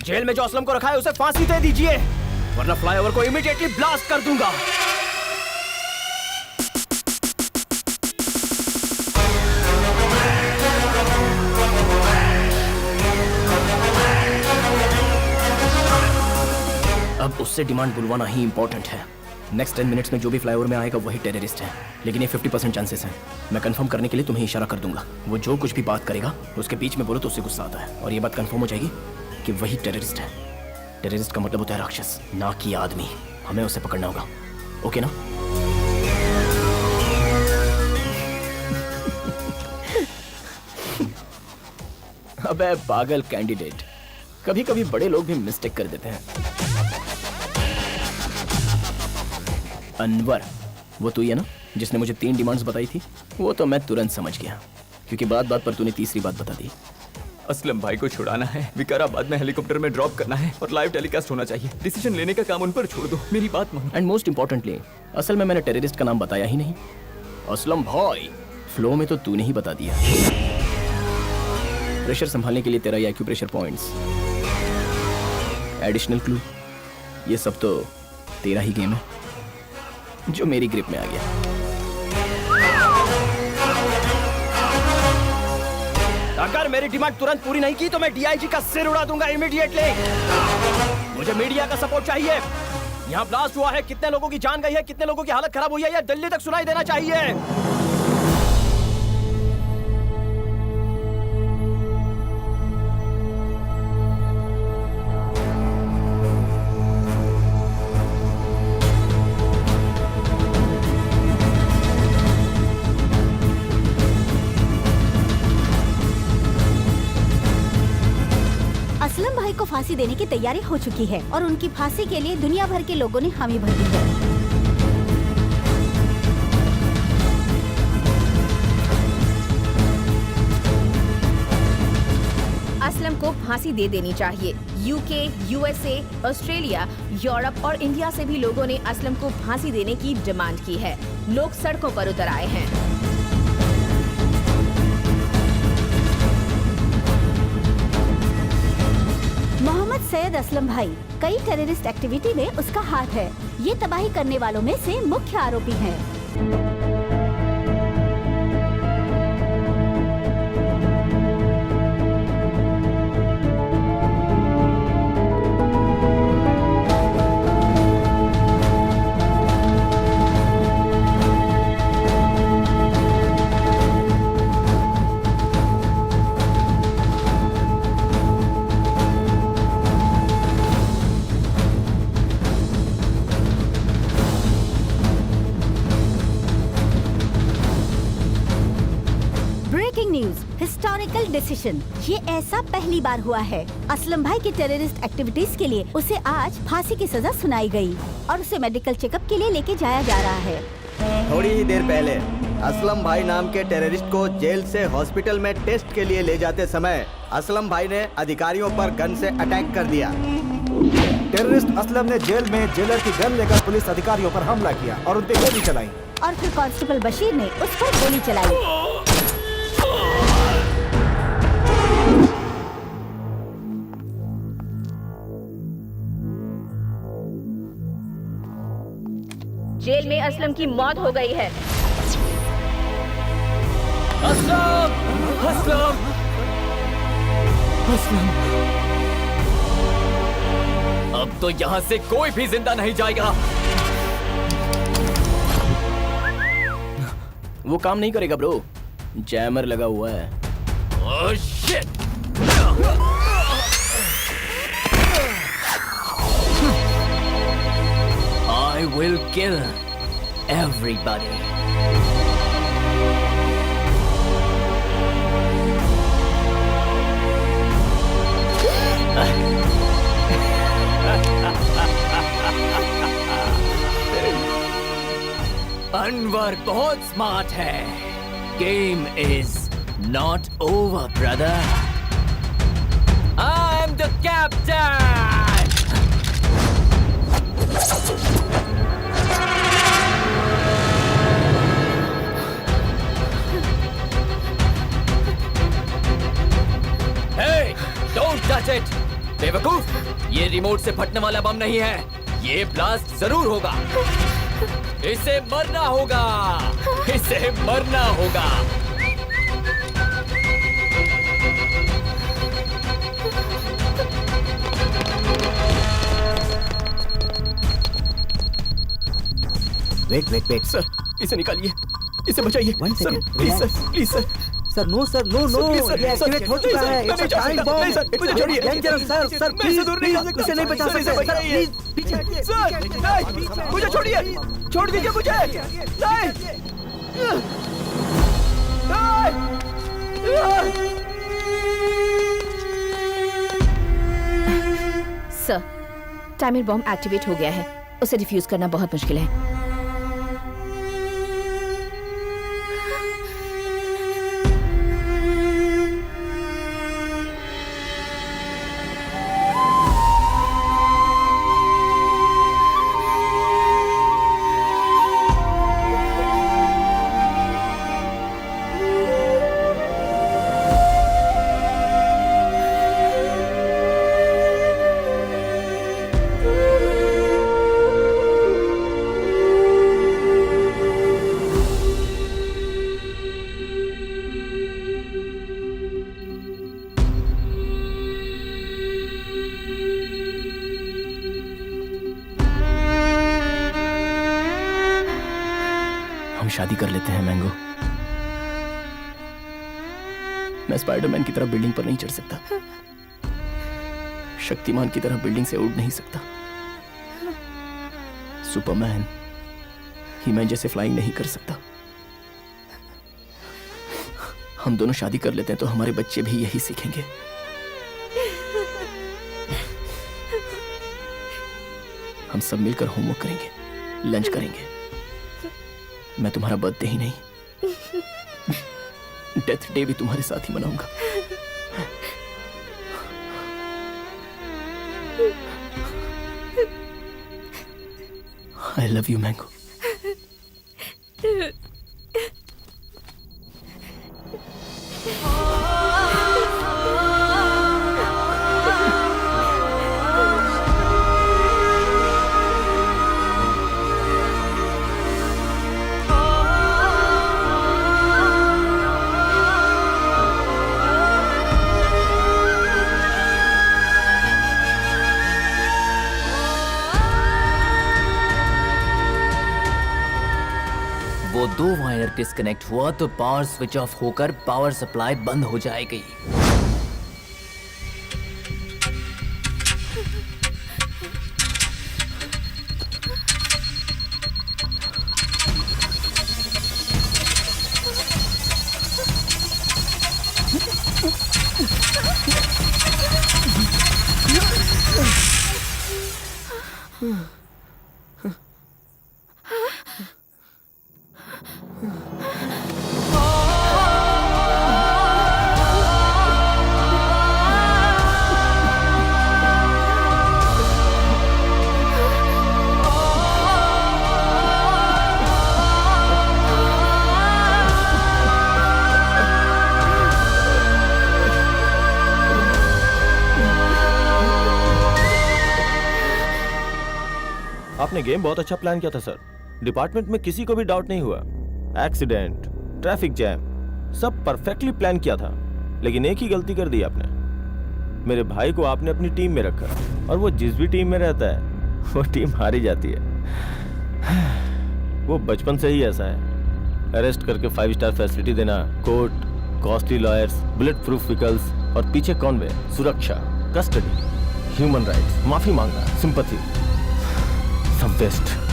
S2: जेल में जो असलम को रखा है उसे फांसी दे दीजिए, वरना फ्लाईओवर को इमीडिएटली ब्लास्ट कर दूंगा। अब उससे डिमांड बुलवाना ही इंपॉर्टेंट है। नेक्स्ट 10 मिनट्स में जो भी फ्लाईओवर में आएगा वही टेररिस्ट है, लेकिन ये 50% चांसेस हैं। मैं कंफर्म करने के लिए तुम्हें इशारा कर दूंगा। वो जो कुछ भी बात करेगा उसके बीच में बोलो तो उससे गुस्सा आता है, और ये बात कंफर्म हो जाएगी कि वही टेररिस्ट है। टेररिस्ट का मतलब होता है राक्षस, ना कि आदमी। हमें उसे पकड़ना होगा, ओके ना? अबे पागल कैंडिडेट, कभी कभी बड़े लोग भी मिस्टेक कर देते हैं। अनवर, वो तू ही है ना जिसने मुझे 3 डिमांड्स बताई थी? वो तो मैं तुरंत समझ गया, क्योंकि बात बात पर तूने तीसरी बात बता दी।
S11: असलम भाई को छुड़ाना है, विकाराबाद में हेलीकॉप्टर में ड्रॉप करना है और लाइव टेलीकास्ट होना चाहिए। डिसीजन लेने का काम उन पर छोड़ दो, मेरी बात मानो।
S2: एंड मोस्ट इंपॉर्टेंटली, असल में मैंने टेररिस्ट का नाम बताया ही नहीं। असलम भाई, फ्लो में तो तूने ही बता दिया। प्रेशर संभालने के लिए तेरा ये एक्यूप्रेशर पॉइंट्स, एडिशनल क्लू, ये सब तो तेरा ही गेम है जो मेरी ग्रिप में आ गया। अगर मेरी डिमांड तुरंत पूरी नहीं की तो मैं डीआईजी का सिर उड़ा दूंगा इमीडिएटली। मुझे मीडिया का सपोर्ट चाहिए। यहाँ ब्लास्ट हुआ है, कितने लोगों की जान गई है, कितने लोगों की हालत खराब हुई है, यह दिल्ली तक सुनाई देना चाहिए।
S4: असलम भाई को फांसी देने की तैयारी हो चुकी है और उनकी फांसी के लिए दुनिया भर के लोगों ने हामी भर दी है।
S7: असलम को फांसी दे देनी चाहिए। यूके, यूएसए, ऑस्ट्रेलिया, यूरोप और इंडिया से भी लोगों ने असलम को फांसी देने की डिमांड की है। लोग सड़कों पर उतर आए हैं।
S4: मोहम्मद सैयद असलम भाई, कई टेररिस्ट एक्टिविटी में उसका हाथ है। ये तबाही करने वालों में से मुख्य आरोपी हैं। हिस्टोरिकल डिसीजन, ये ऐसा पहली बार हुआ है। असलम भाई की टेररिस्ट एक्टिविटीज के लिए उसे आज फांसी की सजा सुनाई गई और उसे मेडिकल चेकअप के लिए लेके जाया जा रहा है।
S8: थोड़ी ही देर पहले असलम भाई नाम के टेररिस्ट को जेल से हॉस्पिटल में टेस्ट के लिए ले जाते समय असलम भाई ने अधिकारियों पर गन से अटैक कर दिया।
S6: टेररिस्ट असलम ने जेल में जेलर की गन लेकर पुलिस अधिकारियों पर हमला किया और उन पे गोली चलाई,
S4: और फिर कांस्टेबल बशीर ने उस पर गोली चलाई।
S7: जेल में असलम की मौत हो गई है।
S2: असलम! असलम! असलम! अब तो यहाँ से कोई भी जिंदा नहीं जाएगा। वो काम नहीं करेगा ब्रो, जैमर लगा हुआ है। Oh shit! I will kill everybody. Anwar बहुत स्मार्ट है। Game is not over, brother. I'm the captain. Hey, don't touch it.
S3: बेवकूफ, ये रिमोट से फटने वाला बम नहीं है, ये ब्लास्ट जरूर होगा। इसे मरना होगा, इसे मरना होगा।
S10: वेट
S2: सर, इसे निकालिए, इसे बचाइए।
S10: One
S2: sir,
S10: second,
S2: please
S10: relax.
S2: Sir, please sir.
S10: Sir no ये एक्टिवेट हो चुका है।
S2: मैं नहीं जा सकता। नहीं सर, मुझे छोड़िए।
S10: डेंजरस सर
S2: मैं
S10: प्लीज
S2: इसे दूर नहीं जा सकता।
S10: इसे नहीं बचा
S2: सर, इसे
S10: सकते सर
S2: बचाइए।
S10: प्लीज पीछे हटिए।
S2: सर, नहीं, मुझे छोड़िए, छोड़ दीजिए मुझे। नहीं।
S7: सर, टाइमर बॉम्ब एक्टिवेट हो गया है, उसे डिफ्यूज करना बहुत मुश्किल है।
S2: हम शादी कर लेते हैं मैंगो। मैं स्पाइडरमैन की तरह बिल्डिंग पर नहीं चढ़ सकता, शक्तिमान की तरह बिल्डिंग से उड़ नहीं सकता, सुपरमैन हीमैन जैसे फ्लाइंग नहीं कर सकता। हम दोनों शादी कर लेते हैं तो हमारे बच्चे भी यही सीखेंगे। हम सब मिलकर होमवर्क करेंगे, लंच करेंगे। मैं तुम्हारा बर्थडे ही नहीं, डेथ डे भी तुम्हारे साथ ही मनाऊंगा। I love you mango.
S3: वो दो वायर डिस्कनेक्ट हुआ तो पावर स्विच ऑफ होकर पावर सप्लाई बंद हो जाएगी।
S15: आपने गेम बहुत अच्छा प्लान किया था सर। डिपार्टमेंट में किसी को भी डाउट नहीं हुआ। एक्सीडेंट, ट्रैफिक जैम, सब परफेक्टली प्लान किया था, लेकिन एक ही गलती कर दी आपने। मेरे भाई को आपने अपनी टीम में रखा, और वो जिस भी टीम में रहता है वो टीम हार ही जाती है। वो बचपन से ही ऐसा है। अरेस्ट करके 5 स्टार फैसिलिटी देना, court, costly lawyers, bullet proof vehicles, और पीछे कॉन्वे, सुरक्षा, कस्टडी, ह्यूमन राइट्स, माफी मांगना, सिंपैथी, सब वेस्ट।